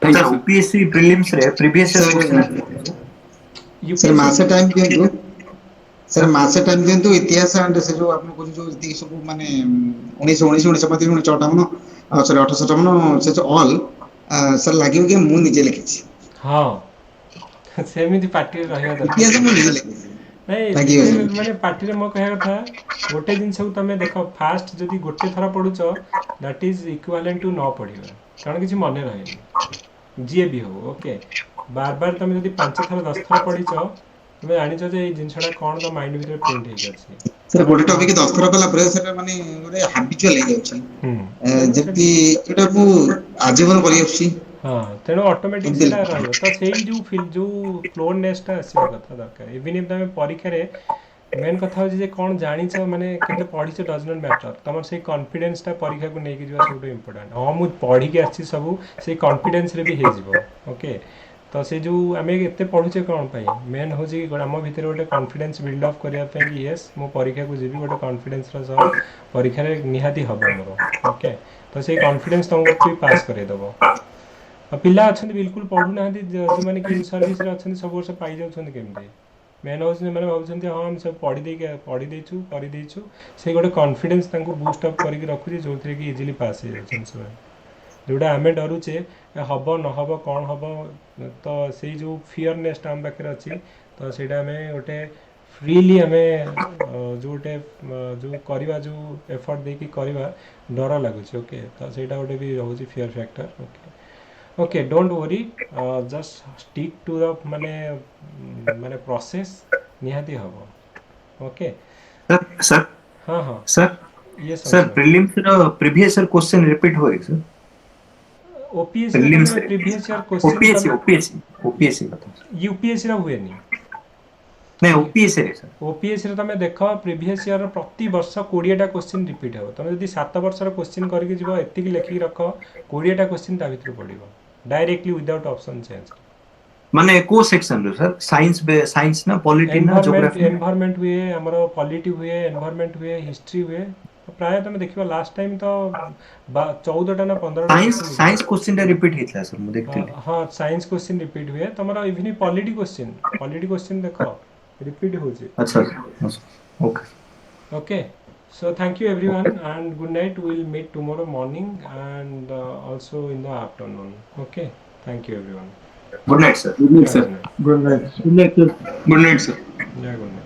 thank sir you OPSC prelims रे प्रीवियस ईयर क्वेश्चन सर मासे यूपीएससी टाइम दियंतु सर मासे टाइम दियंतु इतिहास एंड से जो आपन को जो इति सब माने 1919 1955 सॉरी 1857 से जो ऑल सर लागियो कि मु निजे लिखिछि हाँ सेमिति पार्टी रहिबा इतिहास दरकार मु निजे लिखिछि नहीं Thank you very लिखे much. माने पार्टी रे मो कहया कथा गोटे जिनस को तमे देखो फास्ट जदी गोटे थरा पढुछ दैट इज इक्विवेलेंट टू न पढिबा कारण किछि मने रहैनी जीए भी हो ओके बार बार तमे जदी 5 थरा 10 थरा पढिछ तमे जानिछ जे ए जिनसडा कोन तो माइंड भीतर प्रिंट हेइ अछि सर गोटे टॉपिक 10 थरा कला प्रे सर माने गोटे हैबिचुअल हे जाउछि जेति एटा को आजीवन करि आछि हाँ तेणु ऑटोमेटिक सेटा रहइबो तो सेई जो फील जो फ्लोनेसटा आसीबा कथा दरकार इवन इफ तमे परीक्षा रे मेन कथा हो जे कोन जानिछ माने केते पढिछ डज नॉट मैटर तमर से कॉन्फिडेंस टा परीक्षा को नेकी जीवा सब इंपोर्टेंट हां मु पढी के आछि सब से कॉन्फिडेंस रे भी हे जीवो ओके तो से जो आमे एते पढुचे कोन पई मेन हो जे हम भीतर गोटे कॉन्फिडेंस बिल्ड अप करिया पई कि यस मु परीक्षा को जीवी गोटे कॉन्फिडेंस रो सह परीक्षा रे निहाती हबो मोर ओके तो से कॉन्फिडेंस तुमको भी पास करे दबो पिला अच्छा बिल्कुल पढ़ु ना जो मैंने कि इन सर्विस रे अच्छा सब वर्ष पाई जाउछन केमते मेन हो मैंने भावुछन हाँ हम सब पढ़ी देछु करि देछु से गोटे कॉन्फिडेंस तांको बूस्ट अप करके रखुची जोथरे कि इजीली पास हो जाउछन सब जोटा आमे डरुचे हबो न हबो कोन हबो तो से जो फियरनेस टाइम पाखे अछि तो सेटा हमें गोटे फ्रीली हमें जोटे जो करवा जो एफर्ट दे कि करवा डर लागुଛି ओके तो सेटा गोटे भी रहउछि fear factor okay okay don't worry just stick to the माने माने प्रोसेस निहाती हबो ओके सर सर हाँ हाँ सर ये सर प्रीलिम्स रो प्रीवियस ईयर क्वेश्चन रिपीट होए सर ओपीएससी प्रीलिम्स रे previous year question OPSC UPSC रा हुएनी नहीं ओपीएससी रे सर ओपीएससी रे तमे देखो प्रीवियस ईयर प्रति वर्ष 20 टा क्वेश्चन रिपीट हो तमे यदि 7 वर्ष रा क्वेश्चन करके जीवो एतिकी लेखि रखो 20 टा क्वेश्चन ता भितर पडिबो डायरेक्टली विदाउट ऑप्शन चेंज माने को सेक्शन रो सर साइंस ना पॉलिटी ना ज्योग्राफी एनवायरनमेंट हुए हमरो पॉलिटी हुए एनवायरनमेंट हुए हिस्ट्री हुए प्राय तमे देखिबो लास्ट टाइम तो 14 टा ना 15 टा साइंस क्वेश्चन रिपीट हेतला सर मु देखथिली हां साइंस क्वेश्चन रिपीट हुए तमरो इवनी पॉलिटी क्वेश्चन देखो रिपीट हो जे अच्छा okay okay so thank you everyone and good night we'll meet tomorrow morning and also in the afternoon okay thank you everyone good night sir good night sir good night Good night, sir. yeah good night